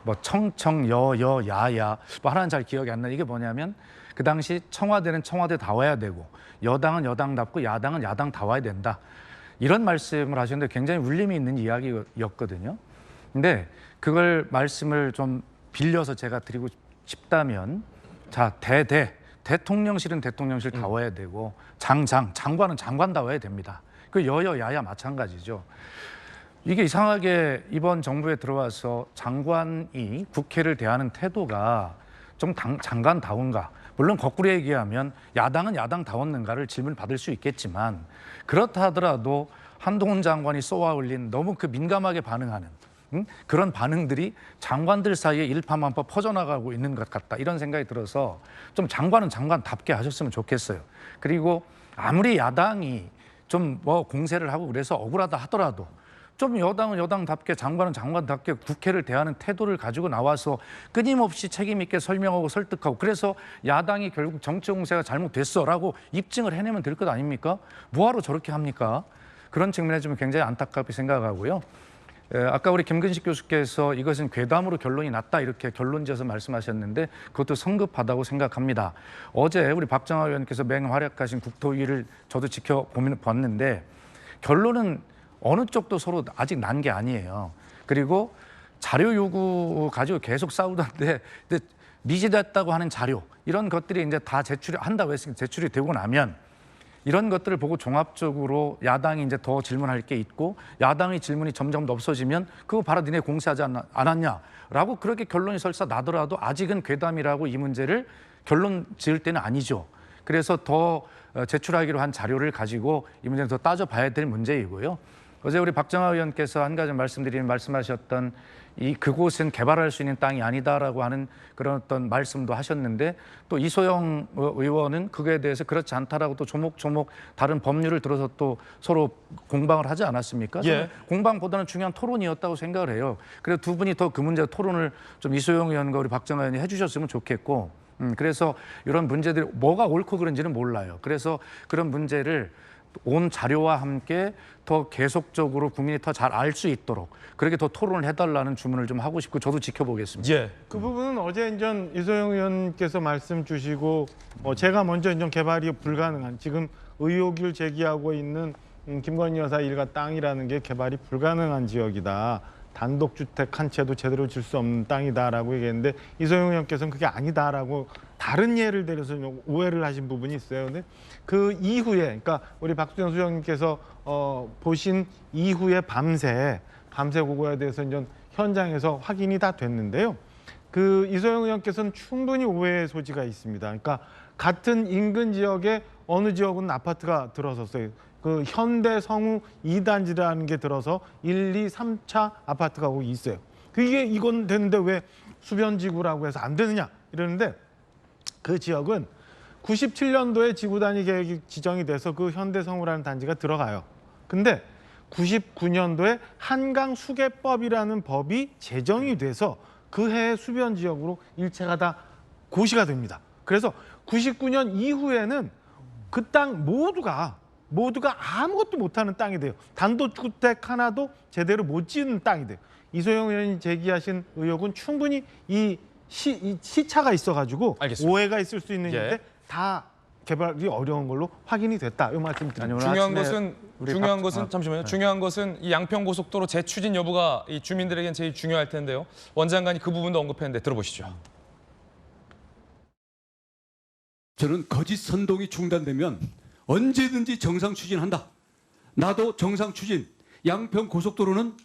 뭐 청청 여여 야야 뭐 하나는 잘 기억이 안 나. 이게 뭐냐면 그 당시 청와대는 청와대다워야 되고 여당은 여당답고 야당은 야당다워야 된다. 이런 말씀을 하셨는데 굉장히 울림이 있는 이야기였거든요. 근데 그걸 말씀을 좀 빌려서 제가 드리고 싶다면 자, 대통령실은 대통령실 다워야 되고 장관은 장관다워야 됩니다. 그 여여야야 마찬가지죠. 이게 이상하게 이번 정부에 들어와서 장관이 국회를 대하는 태도가 좀 장관다운가? 물론 거꾸로 얘기하면 야당은 야당다웠는가를 질문 받을 수 있겠지만 그렇다 하더라도 한동훈 장관이 쏘아 올린 너무 그 민감하게 반응하는 그런 반응들이 장관들 사이에 일파만파 퍼져나가고 있는 것 같다. 이런 생각이 들어서 좀 장관은 장관답게 하셨으면 좋겠어요. 그리고 아무리 야당이 좀 뭐 공세를 하고 그래서 억울하다 하더라도 좀 여당은 여당답게 장관은 장관답게 국회를 대하는 태도를 가지고 나와서 끊임없이 책임 있게 설명하고 설득하고 그래서 야당이 결국 정치 공세가 잘못됐어라고 입증을 해내면 될 것 아닙니까? 뭐하러 저렇게 합니까? 그런 측면에 좀 굉장히 안타깝게 생각하고요. 아까 우리 김근식 교수께서 이것은 괴담으로 결론이 났다 이렇게 결론지어서 말씀하셨는데 그것도 성급하다고 생각합니다. 어제 우리 박정하 의원께서 맹활약하신 국토위를 저도 지켜봤는데 결론은 어느 쪽도 서로 아직 난 게 아니에요. 그리고 자료 요구 가지고 계속 싸우던데 미지됐다고 하는 자료 이런 것들이 이제 다 제출한다고 했으니까 제출이 되고 나면 이런 것들을 보고 종합적으로 야당이 이제 더 질문할 게 있고 야당의 질문이 점점 더 없어지면 그거 봐라 니네 공세하지 않았냐라고 그렇게 결론이 설사 나더라도 아직은 괴담이라고 이 문제를 결론 지을 때는 아니죠. 그래서 더 제출하기로 한 자료를 가지고 이 문제는 더 따져봐야 될 문제이고요. 어제 우리 박정하 의원께서 한 가지 말씀하셨던 그곳은 개발할 수 있는 땅이 아니다라고 하는 그런 어떤 말씀도 하셨는데 또 이소영 의원은 그거에 대해서 그렇지 않다라고 또 조목조목 다른 법률을 들어서 또 서로 공방을 하지 않았습니까? 예. 공방보다는 중요한 토론이었다고 생각을 해요. 그래서 두 분이 더 그 문제 토론을 좀 이소영 의원과 우리 박정하 의원이 해주셨으면 좋겠고 그래서 이런 문제들이 뭐가 옳고 그른지는 몰라요. 그래서 그런 문제를 온 자료와 함께 더 계속적으로 국민이 더 잘 알 수 있도록 그렇게 더 토론을 해달라는 주문을 좀 하고 싶고 저도 지켜보겠습니다. 예. 그 부분은 어제 인전 이소영 의원께서 말씀 주시고 제가 먼저 인전 개발이 불가능한 지금 의혹을 제기하고 있는 김건희 여사 일가 땅이라는 게 개발이 불가능한 지역이다. 단독주택 한 채도 제대로 질 수 없는 땅이다라고 얘기했는데 이소영 의원께서는 그게 아니다라고 다른 예를 들어서 오해를 하신 부분이 있어요. 근데 그 이후에, 그러니까 우리 박수영 수장님께서 보신 이후에 밤새 그거에 대해서 이제 현장에서 확인이 다 됐는데요. 그 이소영 의원께서는 충분히 오해의 소지가 있습니다. 그러니까 같은 인근 지역에 어느 지역은 아파트가 들어섰어요. 그 현대 성우 2단지라는 게 들어서 1, 2, 3차 아파트가 거기 있어요. 그게 이건 되는데 왜 수변지구라고 해서 안 되느냐 이러는데 그 지역은 97년도에 지구 단위 계획이 지정이 돼서 그 현대 성우라는 단지가 들어가요. 근데 99년도에 한강 수계법이라는 법이 제정이 돼서 그 해의 수변 지역으로 일체가 다 고시가 됩니다. 그래서 99년 이후에는 그 땅 모두가 아무것도 못하는 땅이 돼요. 단독주택 하나도 제대로 못 지은 땅이 돼요. 이소영 의원이 제기하신 의혹은 충분히 이 시차가 있어가지고 알겠습니다. 오해가 있을 수 있는데 다 개발이 어려운 걸로 확인이 됐다. 이 말씀 드립니다. 중요한 것은 잠시만요. 중요한 것은 이 양평고속도로 재추진 여부가 이 주민들에겐 제일 중요할 텐데요. 원 장관이 그 부분도 언급했는데 들어보시죠. 저는 거짓 선동이 중단되면 언제든지 정상 추진한다. 나도 정상 추진, 양평 고속도로는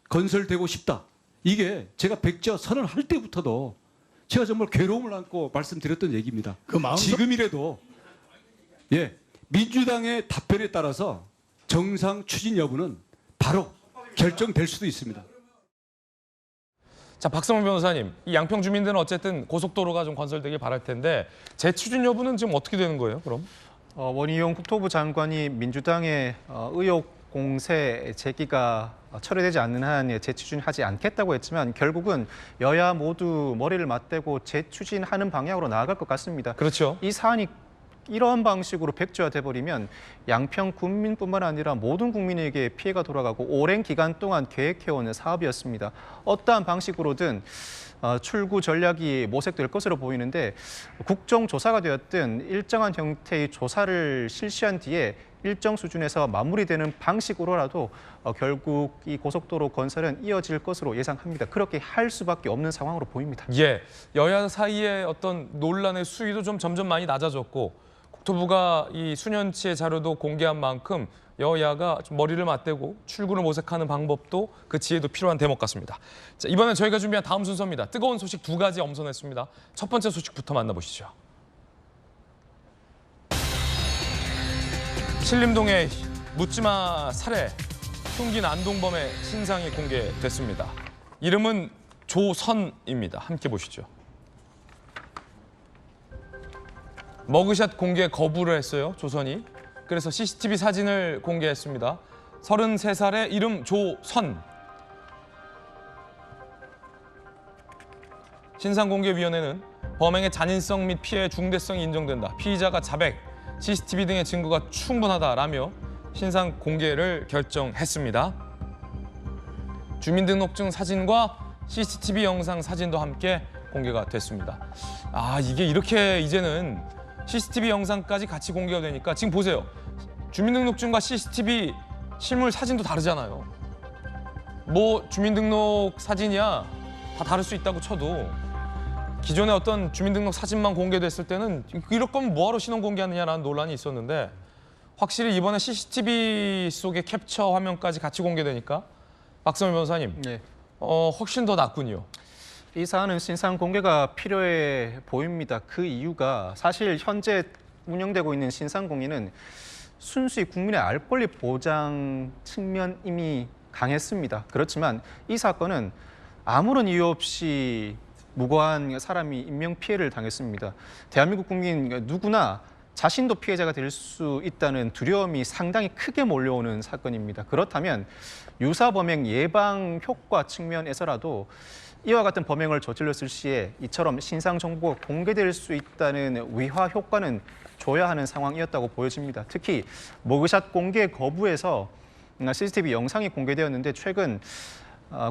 건설되고 싶다. 이게 제가 백지화 선언할 때부터도 제가 정말 괴로움을 안고 말씀드렸던 얘기입니다. 지금이라도 민주당의 답변에 따라서 정상 추진 여부는 바로 결정될 수도 있습니다. 자, 박성훈 변호사님, 이 양평 주민들은 어쨌든 고속도로가 좀 건설되길 바랄 텐데 재추진 여부는 지금 어떻게 되는 거예요, 그럼? 원희룡 국토부 장관이 민주당의 의혹 공세 제기가 철회되지 않는 한 재추진하지 않겠다고 했지만 결국은 여야 모두 머리를 맞대고 재추진하는 방향으로 나아갈 것 같습니다. 그렇죠. 이 사안이 이러한 방식으로 백지화돼 버리면 양평 군민뿐만 아니라 모든 국민에게 피해가 돌아가고 오랜 기간 동안 계획해온 사업이었습니다. 어떠한 방식으로든 출구 전략이 모색될 것으로 보이는데 국정조사가 되었든 일정한 형태의 조사를 실시한 뒤에 일정 수준에서 마무리되는 방식으로라도 결국 이 고속도로 건설은 이어질 것으로 예상합니다. 그렇게 할 수밖에 없는 상황으로 보입니다. 예, 여야 사이의 어떤 논란의 수위도 좀 점점 많이 낮아졌고 국토부가 이 수년치의 자료도 공개한 만큼 여야가 좀 머리를 맞대고 출구를 모색하는 방법도 그 지혜도 필요한 대목 같습니다. 자, 이번엔 저희가 준비한 다음 순서입니다. 뜨거운 소식 2가지 엄선했습니다. 첫 번째 소식부터 만나보시죠. 신림동의 묻지마 살해, 흉기 난동범의 신상이 공개됐습니다. 이름은 조선입니다. 함께 보시죠. 머그샷 공개 거부를 했어요, 조선이. 그래서 CCTV 사진을 공개했습니다. 33살의 이름 조선. 신상공개위원회는 범행의 잔인성 및 피해의 중대성이 인정된다. 피의자가 자백, CCTV 등의 증거가 충분하다라며 신상 공개를 결정했습니다. 주민등록증 사진과 CCTV 영상 사진도 함께 공개가 됐습니다. 이게 이렇게 이제는 CCTV 영상까지 같이 공개가 되니까 지금 보세요. 주민등록증과 CCTV 실물 사진도 다르잖아요. 뭐 주민등록 사진이야 다 다를 수 있다고 쳐도 기존에 어떤 주민등록 사진만 공개됐을 때는 이럴 거면 뭐하러 신원 공개하느냐라는 논란이 있었는데 확실히 이번에 CCTV 속의 캡처 화면까지 같이 공개되니까 박선미 변호사님, 네. 훨씬 더 낫군요. 이 사안은 신상 공개가 필요해 보입니다. 그 이유가 사실 현재 운영되고 있는 신상 공개는 순수히 국민의 알 권리 보장 측면 이미 강했습니다. 그렇지만 이 사건은 아무런 이유 없이 무고한 사람이 인명 피해를 당했습니다. 대한민국 국민 누구나 자신도 피해자가 될 수 있다는 두려움이 상당히 크게 몰려오는 사건입니다. 그렇다면 유사 범행 예방 효과 측면에서라도 이와 같은 범행을 저질렀을 시에 이처럼 신상 정보가 공개될 수 있다는 위화 효과는 줘야 하는 상황이었다고 보여집니다. 특히 머그샷 공개 거부에서 CCTV 영상이 공개되었는데 최근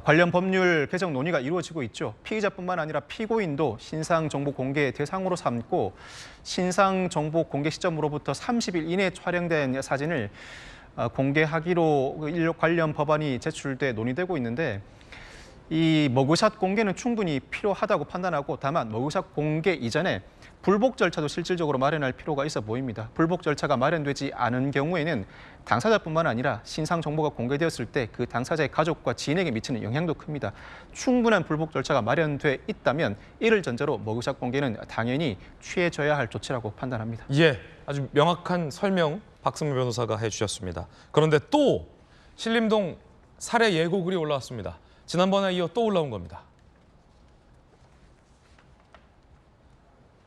관련 법률 개정 논의가 이루어지고 있죠. 피의자뿐만 아니라 피고인도 신상 정보 공개 대상으로 삼고 신상 정보 공개 시점으로부터 30일 이내에 촬영된 사진을 공개하기로 관련 법안이 제출돼 논의되고 있는데 이 머그샷 공개는 충분히 필요하다고 판단하고 다만 머그샷 공개 이전에 불복 절차도 실질적으로 마련할 필요가 있어 보입니다. 불복 절차가 마련되지 않은 경우에는 당사자뿐만 아니라 신상 정보가 공개되었을 때 그 당사자의 가족과 지인에게 미치는 영향도 큽니다. 충분한 불복 절차가 마련돼 있다면 이를 전제로 머그샷 공개는 당연히 취해져야 할 조치라고 판단합니다. 예, 아주 명확한 설명 박승무 변호사가 해주셨습니다. 그런데 또 신림동 살해 예고글이 올라왔습니다. 지난번에 이어 또 올라온 겁니다.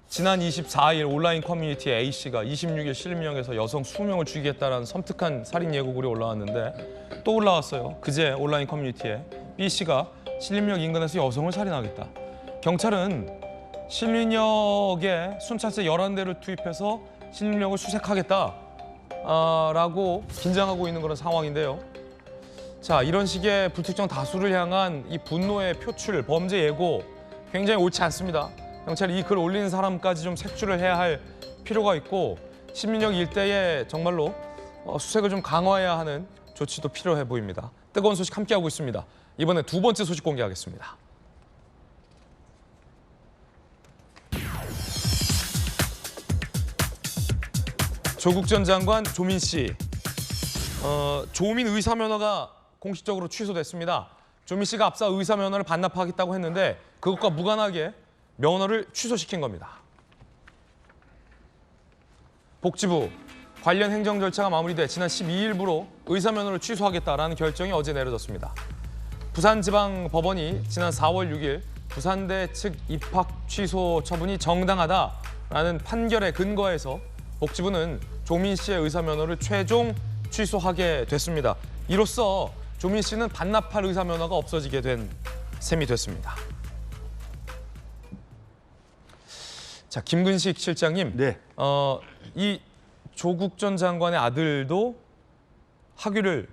지난 24일 온라인 커뮤니티에 A씨가 26일 신림역에서 여성 20명을 죽이겠다라는 섬뜩한 살인 예고글이 올라왔는데 또 올라왔어요. 그제 온라인 커뮤니티에 B씨가 신림역 인근에서 여성을 살인하겠다. 경찰은 신림역에 순찰차 11대를 투입해서 신림역을 수색하겠다라고 긴장하고 있는 그런 상황인데요. 자, 이런 식의 불특정 다수를 향한 이 분노의 표출, 범죄 예고 굉장히 옳지 않습니다. 경찰이 이 글 올리는 사람까지 좀 색출을 해야 할 필요가 있고 신림역 일대에 정말로 수색을 좀 강화해야 하는 조치도 필요해 보입니다. 뜨거운 소식 함께하고 있습니다. 이번에 두 번째 소식 공개하겠습니다. 조국 전 장관 조민 씨, 조민 의사면허가 공식적으로 취소됐습니다. 조민 씨가 앞서 의사면허를 반납하겠다고 했는데 그것과 무관하게 면허를 취소시킨 겁니다. 복지부 관련 행정 절차가 마무리돼 지난 12일부로 의사면허를 취소하겠다라는 결정이 어제 내려졌습니다. 부산지방법원이 지난 4월 6일 부산대 측 입학 취소 처분이 정당하다라는 판결에 근거해서 복지부는 조민 씨의 의사면허를 최종 취소하게 됐습니다. 이로써 조민 씨는 반납할 의사면허가 없어지게 된 셈이 됐습니다. 자, 김근식 실장님. 네. 이 조국 전 장관의 아들도 학위를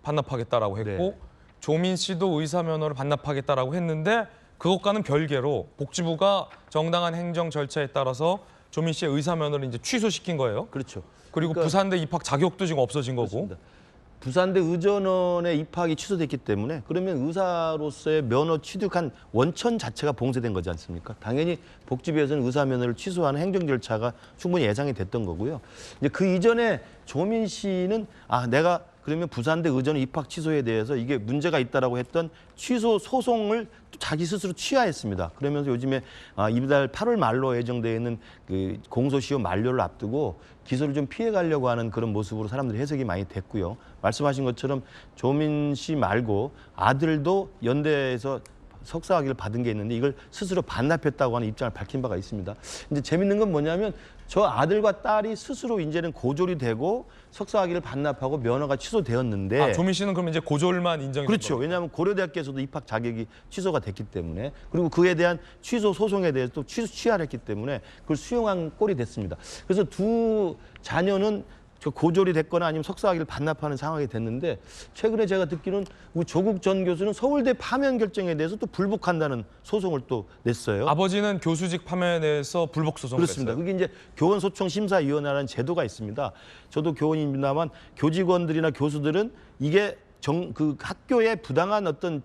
반납하겠다라고 했고 네. 조민 씨도 의사 면허를 반납하겠다라고 했는데 그것과는 별개로 복지부가 정당한 행정 절차에 따라서 조민 씨의 의사 면허를 이제 취소시킨 거예요. 그렇죠. 그리고 그러니까 부산대 입학 자격도 지금 없어진 거고. 그렇습니다. 부산대 의전원의 입학이 취소됐기 때문에 그러면 의사로서의 면허 취득한 원천 자체가 봉쇄된 거지 않습니까? 당연히 복지부에서는 의사 면허를 취소하는 행정 절차가 충분히 예상이 됐던 거고요. 이제 그 이전에 조민 씨는 내가 그러면 부산대 의전 입학 취소에 대해서 이게 문제가 있다라고 했던 취소 소송을 자기 스스로 취하했습니다. 그러면서 요즘에 이달 8월 말로 예정되어 있는 그 공소시효 만료를 앞두고 기소를 좀 피해가려고 하는 그런 모습으로 사람들이 해석이 많이 됐고요. 말씀하신 것처럼 조민 씨 말고 아들도 연대에서 석사학위를 받은 게 있는데 이걸 스스로 반납했다고 하는 입장을 밝힌 바가 있습니다. 이제 재밌는 건 뭐냐면 저 아들과 딸이 스스로 이제는 고졸이 되고 석사학위를 반납하고 면허가 취소되었는데 조민 씨는 그럼 이제 고졸만 인정이 그렇죠. 왜냐하면 고려대학교에서도 입학 자격이 취소가 됐기 때문에 그리고 그에 대한 취소 소송에 대해서 또 취하를 했기 때문에 그걸 수용한 꼴이 됐습니다. 그래서 두 자녀는 고졸이 됐거나 아니면 석사학위를 반납하는 상황이 됐는데 최근에 제가 듣기로는 우리 조국 전 교수는 서울대 파면 결정에 대해서 또 불복한다는 소송을 또 냈어요. 아버지는 교수직 파면에 대해서 불복 소송을 그렇습니다. 냈어요. 그게 이제 교원소총심사위원회라는 제도가 있습니다. 저도 교원입니다만 교직원들이나 교수들은 이게 그 학교의 부당한 어떤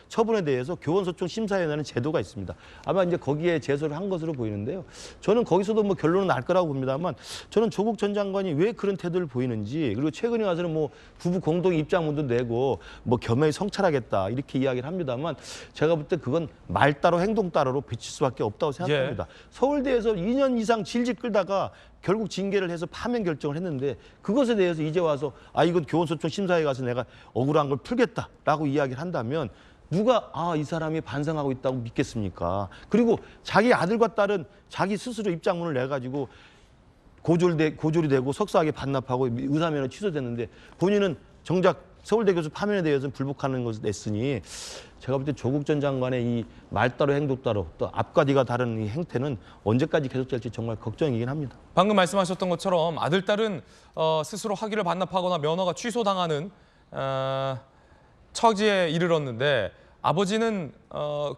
처분에 대해서 교원소총 심사위원회라는 제도가 있습니다. 아마 이제 거기에 제소를 한 것으로 보이는데요. 저는 거기서도 뭐 결론은 날 거라고 봅니다만 저는 조국 전 장관이 왜 그런 태도를 보이는지 그리고 최근에 와서는 뭐 부부 공동 입장문도 내고 뭐 겸허히 성찰하겠다 이렇게 이야기를 합니다만 제가 볼 때 그건 말 따로 행동 따로로 비칠 수밖에 없다고 생각합니다. 서울대에서 2년 이상 질질 끌다가 결국 징계를 해서 파면 결정을 했는데 그것에 대해서 이제 와서 이건 교원소총 심사에 가서 내가 억울한 걸 풀겠다라고 이야기를 한다면 누가 이 사람이 반성하고 있다고 믿겠습니까? 그리고 자기 아들과 딸은 자기 스스로 입장문을 내가지고 고졸이 되고 석사학위 반납하고 의사면허 취소됐는데 본인은 정작 서울대 교수 파면에 대해서는 불복하는 것을 냈으니 제가 볼 때 조국 전 장관의 이 말 따로 행동 따로 또 앞과 뒤가 다른 이 행태는 언제까지 계속될지 정말 걱정이긴 합니다. 방금 말씀하셨던 것처럼 아들, 딸은 스스로 학위를 반납하거나 면허가 취소당하는 처지에 이르렀는데 아버지는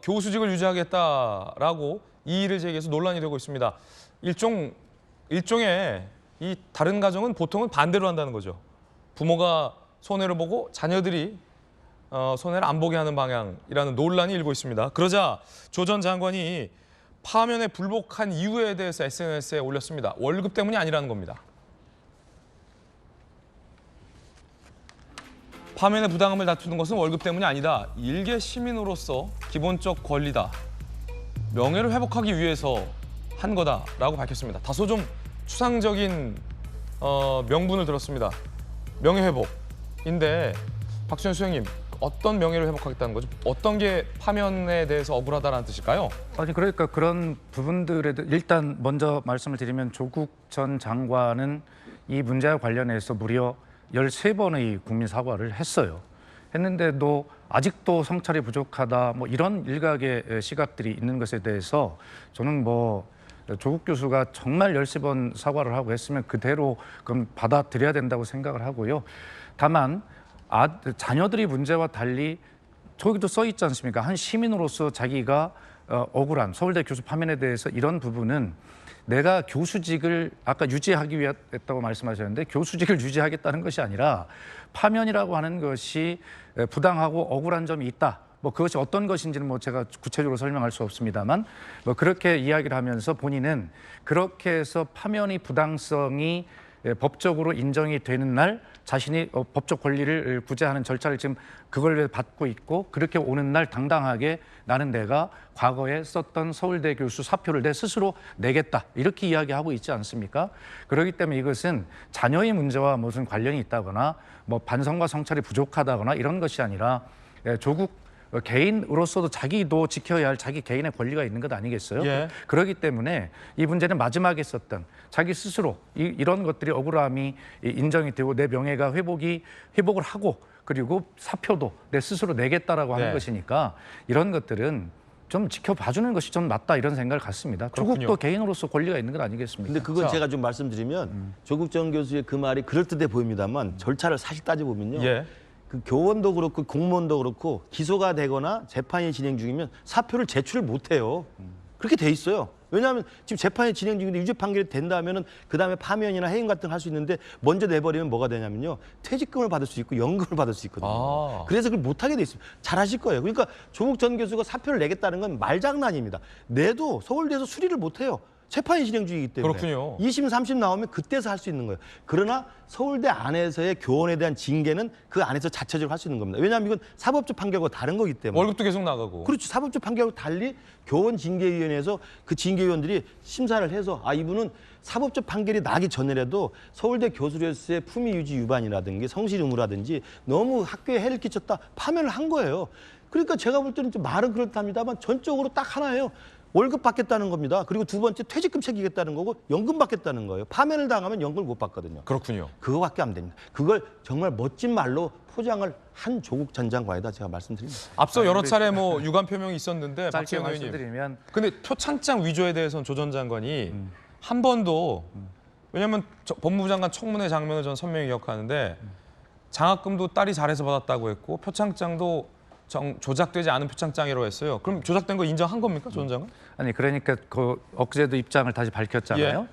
교수직을 유지하겠다라고 이의를 제기해서 논란이 되고 있습니다. 일종의 이 다른 가정은 보통은 반대로 한다는 거죠. 부모가 손해를 보고 자녀들이 손해를 안 보게 하는 방향이라는 논란이 일고 있습니다. 그러자 조 전 장관이 파면에 불복한 이유에 대해서 SNS에 올렸습니다. 월급 때문이 아니라는 겁니다. 파면의 부당함을 다투는 것은 월급 때문이 아니다. 일개 시민으로서 기본적 권리다. 명예를 회복하기 위해서 한 거다라고 밝혔습니다. 다소 좀 추상적인 명분을 들었습니다. 명예회복인데 박수현 수장님 어떤 명예를 회복하겠다는 거죠? 어떤 게 파면에 대해서 억울하다는 뜻일까요? 아니 그러니까 그런 부분들에 일단 먼저 말씀을 드리면 조국 전 장관은 이 문제와 관련해서 무려 13번의 국민 사과를 했어요. 했는데도 아직도 성찰이 부족하다 뭐 이런 일각의 시각들이 있는 것에 대해서 저는 뭐 조국 교수가 정말 13번 사과를 하고 했으면 그대로 그럼 받아들여야 된다고 생각을 하고요. 다만 자녀들이 문제와 달리 저기도 써 있지 않습니까? 한 시민으로서 자기가 억울한 서울대 교수 파면에 대해서 이런 부분은 내가 교수직을 아까 유지하기 위했다고 말씀하셨는데 교수직을 유지하겠다는 것이 아니라 파면이라고 하는 것이 부당하고 억울한 점이 있다. 뭐 그것이 어떤 것인지는 뭐 제가 구체적으로 설명할 수 없습니다만 뭐 그렇게 이야기를 하면서 본인은 그렇게 해서 파면의 부당성이 법적으로 인정이 되는 날 자신이 법적 권리를 구제하는 절차를 지금 그걸 받고 있고 그렇게 오는 날 당당하게 나는 내가 과거에 썼던 서울대 교수 사표를 내 스스로 내겠다 이렇게 이야기하고 있지 않습니까? 그렇기 때문에 이것은 자녀의 문제와 무슨 관련이 있다거나 뭐 반성과 성찰이 부족하다거나 이런 것이 아니라 조국 개인으로서도 자기도 지켜야 할 자기 개인의 권리가 있는 것 아니겠어요? 예. 그렇기 때문에 이 문제는 마지막에 썼던 자기 스스로 이런 것들이 억울함이 인정이 되고 내 명예가 회복을 하고 그리고 사표도 내 스스로 내겠다라고 하는 것이니까 이런 것들은 좀 지켜봐주는 것이 좀 맞다 이런 생각을 갖습니다. 조국도 개인으로서 권리가 있는 건 아니겠습니까? 근데 그건 제가 좀 말씀드리면 조국 전 교수의 그 말이 그럴듯해 보입니다만 절차를 사실 따져보면요. 그 교원도 그렇고 공무원도 그렇고 기소가 되거나 재판이 진행 중이면 사표를 제출을 못해요. 그렇게 돼 있어요. 왜냐하면 지금 재판이 진행 중인데 유죄 판결이 된다면은 그 다음에 파면이나 해임 같은 거 할 수 있는데 먼저 내버리면 뭐가 되냐면요. 퇴직금을 받을 수 있고 연금을 받을 수 있거든요. 그래서 그걸 못하게 돼 있습니다. 잘하실 거예요. 그러니까 조국 전 교수가 사표를 내겠다는 건 말장난입니다. 내도 서울대에서 수리를 못해요. 재판이 진행 중이기 때문에. 그렇군요. 2심, 3심 나오면 그때서 할 수 있는 거예요. 그러나 서울대 안에서의 교원에 대한 징계는 그 안에서 자체적으로 할 수 있는 겁니다. 왜냐하면 이건 사법적 판결과 다른 거기 때문에. 월급도 계속 나가고. 그렇죠. 사법적 판결과 달리 교원징계위원회에서 그 징계위원들이 심사를 해서 이분은 사법적 판결이 나기 전이라도 서울대 교수로서의 품위 유지 위반이라든지 성실 의무라든지 너무 학교에 해를 끼쳤다 파면을 한 거예요. 그러니까 제가 볼 때는 좀 말은 그렇답니다만 전적으로 딱 하나예요. 월급 받겠다는 겁니다. 그리고 두 번째 퇴직금 챙기겠다는 거고 연금 받겠다는 거예요. 파면을 당하면 연금을 못 받거든요. 그렇군요. 그거밖에 안 됩니다. 그걸 정말 멋진 말로 포장을 한 조국 전 장관이다 제가 말씀드립니다. 앞서 여러 차례 뭐 유감 표명이 있었는데 짧게 박지원 말씀드리면 의원님. 근데 표창장 위조에 대해서는 조 전 장관이 한 번도 왜냐하면 법무부 장관 청문회 장면을 전 선명히 기억하는데 장학금도 딸이 잘해서 받았다고 했고 표창장도 조작되지 않은 표창장이라고 했어요. 그럼 조작된 거 인정한 겁니까, 조 전 장관? 아니 그러니까 그 엊그제도 입장을 다시 밝혔잖아요.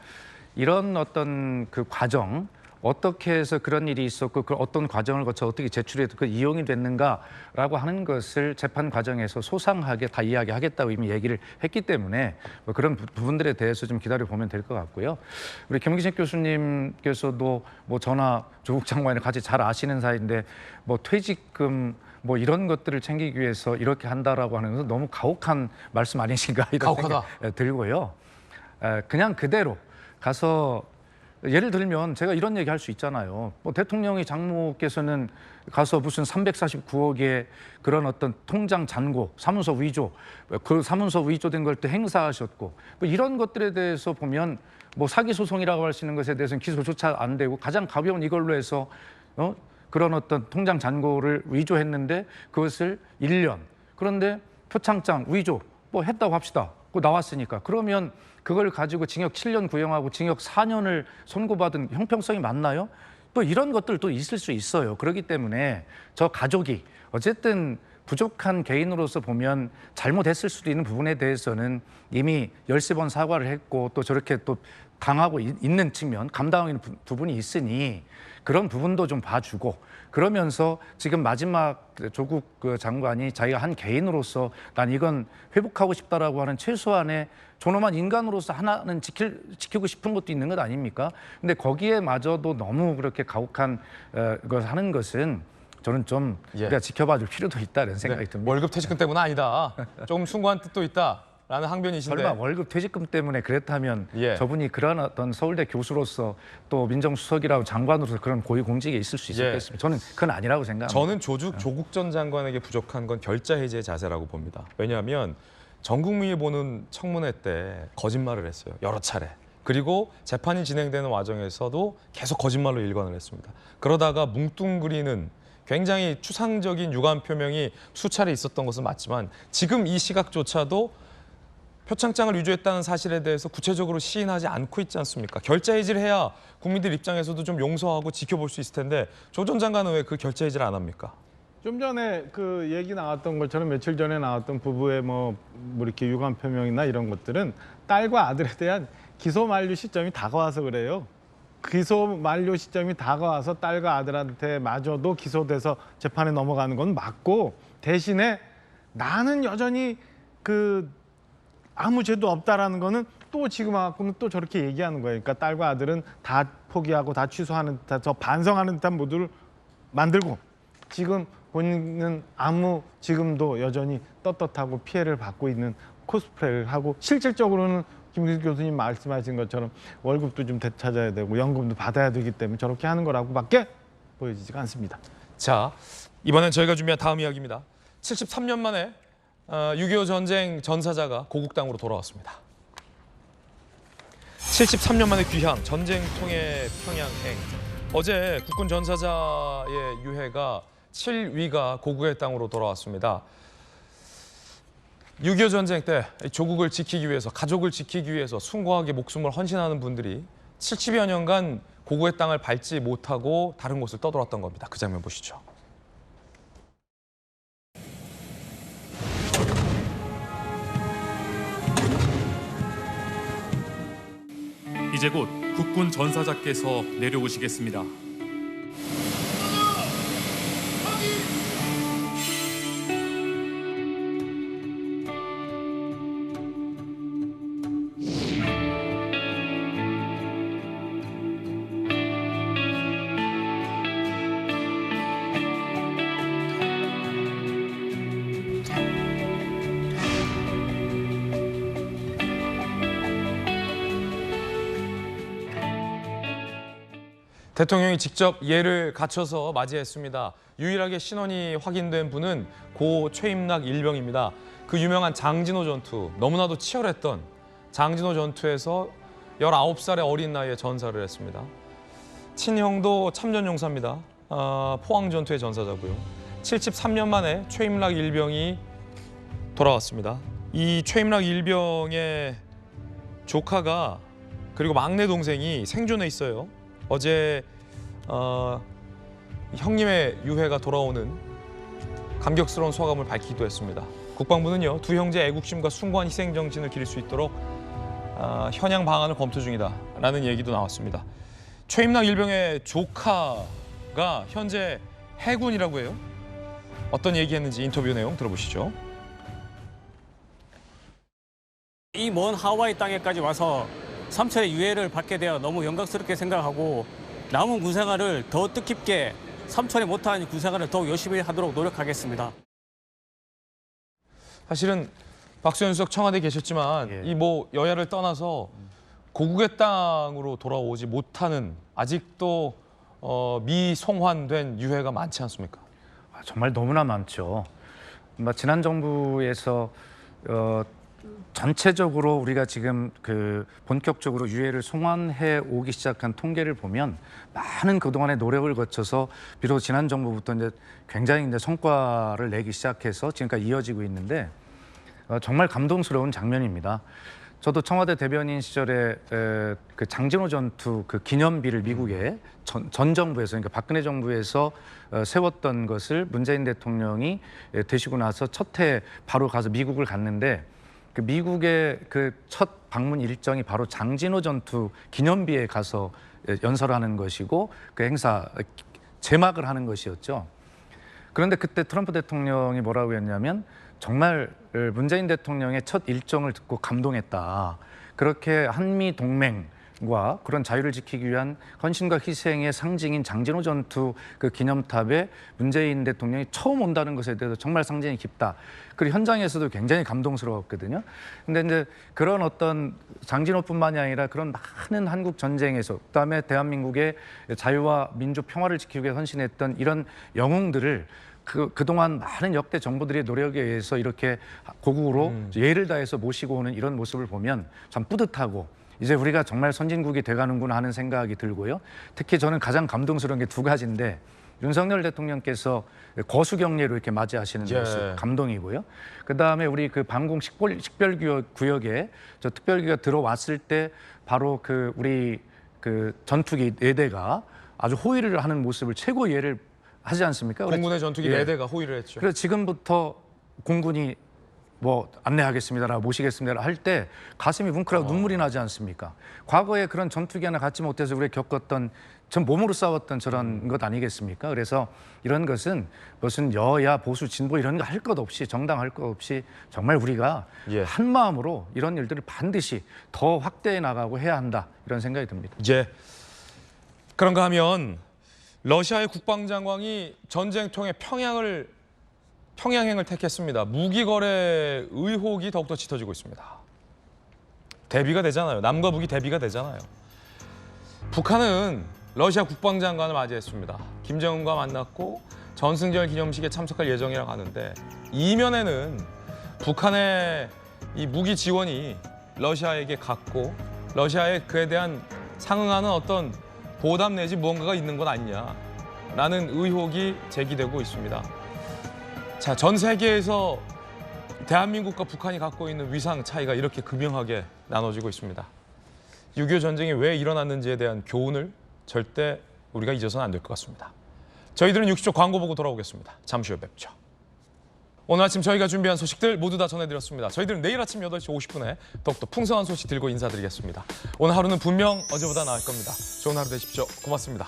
이런 어떤 그 과정 어떻게 해서 그런 일이 있었고 그 어떤 과정을 거쳐 어떻게 제출해서 그 이용이 됐는가라고 하는 것을 재판 과정에서 소상하게 다 이야기하겠다고 이미 얘기를 했기 때문에 뭐 그런 부분들에 대해서 좀 기다려 보면 될 것 같고요. 우리 김기식 교수님께서도 뭐 저나 조국 장관을 같이 잘 아시는 사이인데 뭐 퇴직금 뭐 이런 것들을 챙기기 위해서 이렇게 한다라고 하는 것은 너무 가혹한 말씀 아니신가 이런 생각 들고요. 그냥 그대로 가서 예를 들면 제가 이런 얘기 할 수 있잖아요. 뭐 대통령이 장모께서는 가서 무슨 349억의 그런 어떤 통장 잔고, 사문서 위조, 그 사문서 위조된 걸 또 행사하셨고 뭐 이런 것들에 대해서 보면 뭐 사기 소송이라고 할 수 있는 것에 대해서는 기소조차 안 되고 가장 가벼운 이걸로 해서 그런 어떤 통장 잔고를 위조했는데 그것을 1년. 그런데 표창장 위조 뭐 했다고 합시다. 그거 나왔으니까. 그러면 그걸 가지고 징역 7년 구형하고 징역 4년을 선고받은 형평성이 맞나요? 또 이런 것들도 있을 수 있어요. 그렇기 때문에 저 가족이 어쨌든 부족한 개인으로서 보면 잘못했을 수도 있는 부분에 대해서는 이미 13번 사과를 했고 또 저렇게 또 당하고 있는 측면, 감당하고 있는 부분이 있으니 그런 부분도 좀 봐주고 그러면서 지금 마지막 조국 장관이 자기가 한 개인으로서 난 이건 회복하고 싶다라고 하는 최소한의 존엄한 인간으로서 하나는 지키고 싶은 것도 있는 것 아닙니까? 근데 거기에마저도 너무 그렇게 가혹한 걸 하는 것은 저는 좀 우리가 지켜봐줄 필요도 있다는 생각이 듭니다. 월급 퇴직금 때문은 아니다. 좀 숭고한 뜻도 있다라는 항변이신데. 설마 월급 퇴직금 때문에 그랬다면 저분이 그런 어떤 서울대 교수로서 또 민정수석이라고 장관으로서 그런 고위공직에 있을 수 있었겠습니다. 저는 그건 아니라고 생각합니다. 저는 조국 전 장관에게 부족한 건 결자 해지의 자세라고 봅니다. 왜냐하면 전 국민이 보는 청문회 때 거짓말을 했어요. 여러 차례. 그리고 재판이 진행되는 과정에서도 계속 거짓말로 일관을 했습니다. 그러다가 뭉뚱그리는 굉장히 추상적인 유감 표명이 수차례 있었던 것은 맞지만 지금 이 시각조차도 표창장을 위조했다는 사실에 대해서 구체적으로 시인하지 않고 있지 않습니까? 결자 해지를 해야 국민들 입장에서도 좀 용서하고 지켜볼 수 있을 텐데 조 전 장관은 왜 그 결자 해지를 안 합니까? 좀 전에 그 얘기 나왔던 것처럼 며칠 전에 나왔던 부부의 뭐 이렇게 유감 표명이나 이런 것들은 딸과 아들에 대한 기소 만료 시점이 다가와서 그래요. 기소 만료 시점이 다가와서 딸과 아들한테 마저도 기소돼서 재판에 넘어가는 건 맞고 대신에 나는 여전히 그 아무 죄도 없다라는 거는 또 지금 와갖고는 또 저렇게 얘기하는 거예요. 그러니까 딸과 아들은 다 포기하고 다 취소하는 듯한 저 반성하는 듯한 모두를 만들고 지금 본인은 지금도 여전히 떳떳하고 피해를 받고 있는 코스프레를 하고 실질적으로는 김기식 교수님 말씀하신 것처럼 월급도 좀 되찾아야 되고 연금도 받아야 되기 때문에 저렇게 하는 거라고밖에 보여지지가 않습니다. 자, 이번엔 저희가 준비한 다음 이야기입니다. 73년 만에 6.25 전쟁 전사자가 고국 땅으로 돌아왔습니다. 73년 만에 귀향, 전쟁통의 평양행. 어제 국군 전사자의 유해가 7위가 고국의 땅으로 돌아왔습니다. 6.25 전쟁 때 조국을 지키기 위해서, 가족을 지키기 위해서 숭고하게 목숨을 헌신하는 분들이 70여 년간 고국의 땅을 밟지 못하고 다른 곳을 떠돌았던 겁니다. 그 장면 보시죠. 이제 곧 국군 전사자께서 내려오시겠습니다. 대통령이 직접 예를 갖춰서 맞이했습니다. 유일하게 신원이 확인된 분은 고 최임락 일병입니다. 그 유명한 장진호 전투, 너무나도 치열했던 장진호 전투에서 19살의 어린 나이에 전사를 했습니다. 친형도 참전용사입니다. 포항 전투의 전사자고요. 73년 만에 최임락 일병이 돌아왔습니다. 이 최임락 일병의 조카가 그리고 막내 동생이 생존해 있어요. 어제 형님의 유해가 돌아오는 감격스러운 소감을 밝히기도 했습니다. 국방부는요, 두 형제의 애국심과 숭고한 희생 정신을 기릴 수 있도록 현양 방안을 검토 중이다라는 얘기도 나왔습니다. 최임락 일병의 조카가 현재 해군이라고 해요. 어떤 얘기했는지 인터뷰 내용 들어보시죠. 이 먼 하와이 땅에까지 와서 삼천의 유해를 받게 되어 너무 영광스럽게 생각하고 남은 군생활을 더 뜻깊게 삼천에 못한 군생활을 더욱 열심히 하도록 노력하겠습니다. 사실은 박수현 수석 청와대에 계셨지만 이 뭐 여야를 떠나서 고국의 땅으로 돌아오지 못하는 아직도 미송환된 유해가 많지 않습니까? 정말 너무나 많죠. 지난 정부에서 전체적으로 우리가 지금 본격적으로 유해를 송환해 오기 시작한 통계를 보면 많은 그동안의 노력을 거쳐서 비록 지난 정부부터 이제 굉장히 이제 성과를 내기 시작해서 지금까지 이어지고 있는데 정말 감동스러운 장면입니다. 저도 청와대 대변인 시절에 그 장진호 전투 그 기념비를 미국에 전 정부에서, 그러니까 박근혜 정부에서 세웠던 것을 문재인 대통령이 되시고 나서 첫 해 바로 가서 미국을 갔는데 그 미국의 그 첫 방문 일정이 바로 장진호 전투 기념비에 가서 연설하는 것이고 그 행사 제막을 하는 것이었죠. 그런데 그때 트럼프 대통령이 뭐라고 했냐면 정말 문재인 대통령의 첫 일정을 듣고 감동했다. 그렇게 한미 동맹과 그런 자유를 지키기 위한 헌신과 희생의 상징인 장진호 전투 그 기념탑에 문재인 대통령이 처음 온다는 것에 대해서 정말 상징이 깊다. 그리고 현장에서도 굉장히 감동스러웠거든요. 근데 이제 그런 어떤 장진호뿐만이 아니라 그런 많은 한국 전쟁에서 그다음에 대한민국의 자유와 민주 평화를 지키기 위해 헌신했던 이런 영웅들을 그동안 많은 역대 정부들의 노력에 의해서 이렇게 고국으로 예를 다해서 모시고 오는 이런 모습을 보면 참 뿌듯하고 이제 우리가 정말 선진국이 돼가는구나 하는 생각이 들고요. 특히 저는 가장 감동스러운 게 두 가지인데 윤석열 대통령께서 거수경례로 이렇게 맞이하시는 모습 감동이고요. 그다음에 우리 그 방공 식별구역에 저 특별기가 들어왔을 때 바로 우리 전투기 4대가 아주 호위를 하는 모습을 최고 예를 하지 않습니까? 공군의 전투기 4대가 호위를 했죠. 그래서 지금부터 공군이 뭐 안내하겠습니다라고 모시겠습니다 할 때 가슴이 뭉클하고 눈물이 나지 않습니까? 과거에 그런 전투기 하나 갖지 못해서 우리가 겪었던 전 몸으로 싸웠던 저런 것 아니겠습니까? 그래서 이런 것은 무슨 여야 보수 진보 이런 거 할 것 없이 정당 할 것 없이 정말 우리가 한 마음으로 이런 일들을 반드시 더 확대해 나가고 해야 한다 이런 생각이 듭니다. 그런가 하면 러시아의 국방장관이 전쟁통의 평양행을 택했습니다. 무기 거래 의혹이 더욱더 짙어지고 있습니다. 대비가 되잖아요. 남과 북이 대비가 되잖아요. 북한은 러시아 국방장관을 맞이했습니다. 김정은과 만났고 전승절 기념식에 참석할 예정이라고 하는데 이면에는 북한의 이 무기 지원이 러시아에게 갔고 러시아에 그에 대한 상응하는 어떤 보답 내지 무언가가 있는 것 아니냐라는 의혹이 제기되고 있습니다. 자, 전 세계에서 대한민국과 북한이 갖고 있는 위상 차이가 이렇게 극명하게 나눠지고 있습니다. 6.25 전쟁이 왜 일어났는지에 대한 교훈을 절대 우리가 잊어서는 안 될 것 같습니다. 저희들은 60초 광고 보고 돌아오겠습니다. 잠시 후에 뵙죠. 오늘 아침 저희가 준비한 소식들 모두 다 전해드렸습니다. 저희들은 내일 아침 8시 50분에 더욱더 풍성한 소식 들고 인사드리겠습니다. 오늘 하루는 분명 어제보다 나을 겁니다. 좋은 하루 되십시오. 고맙습니다.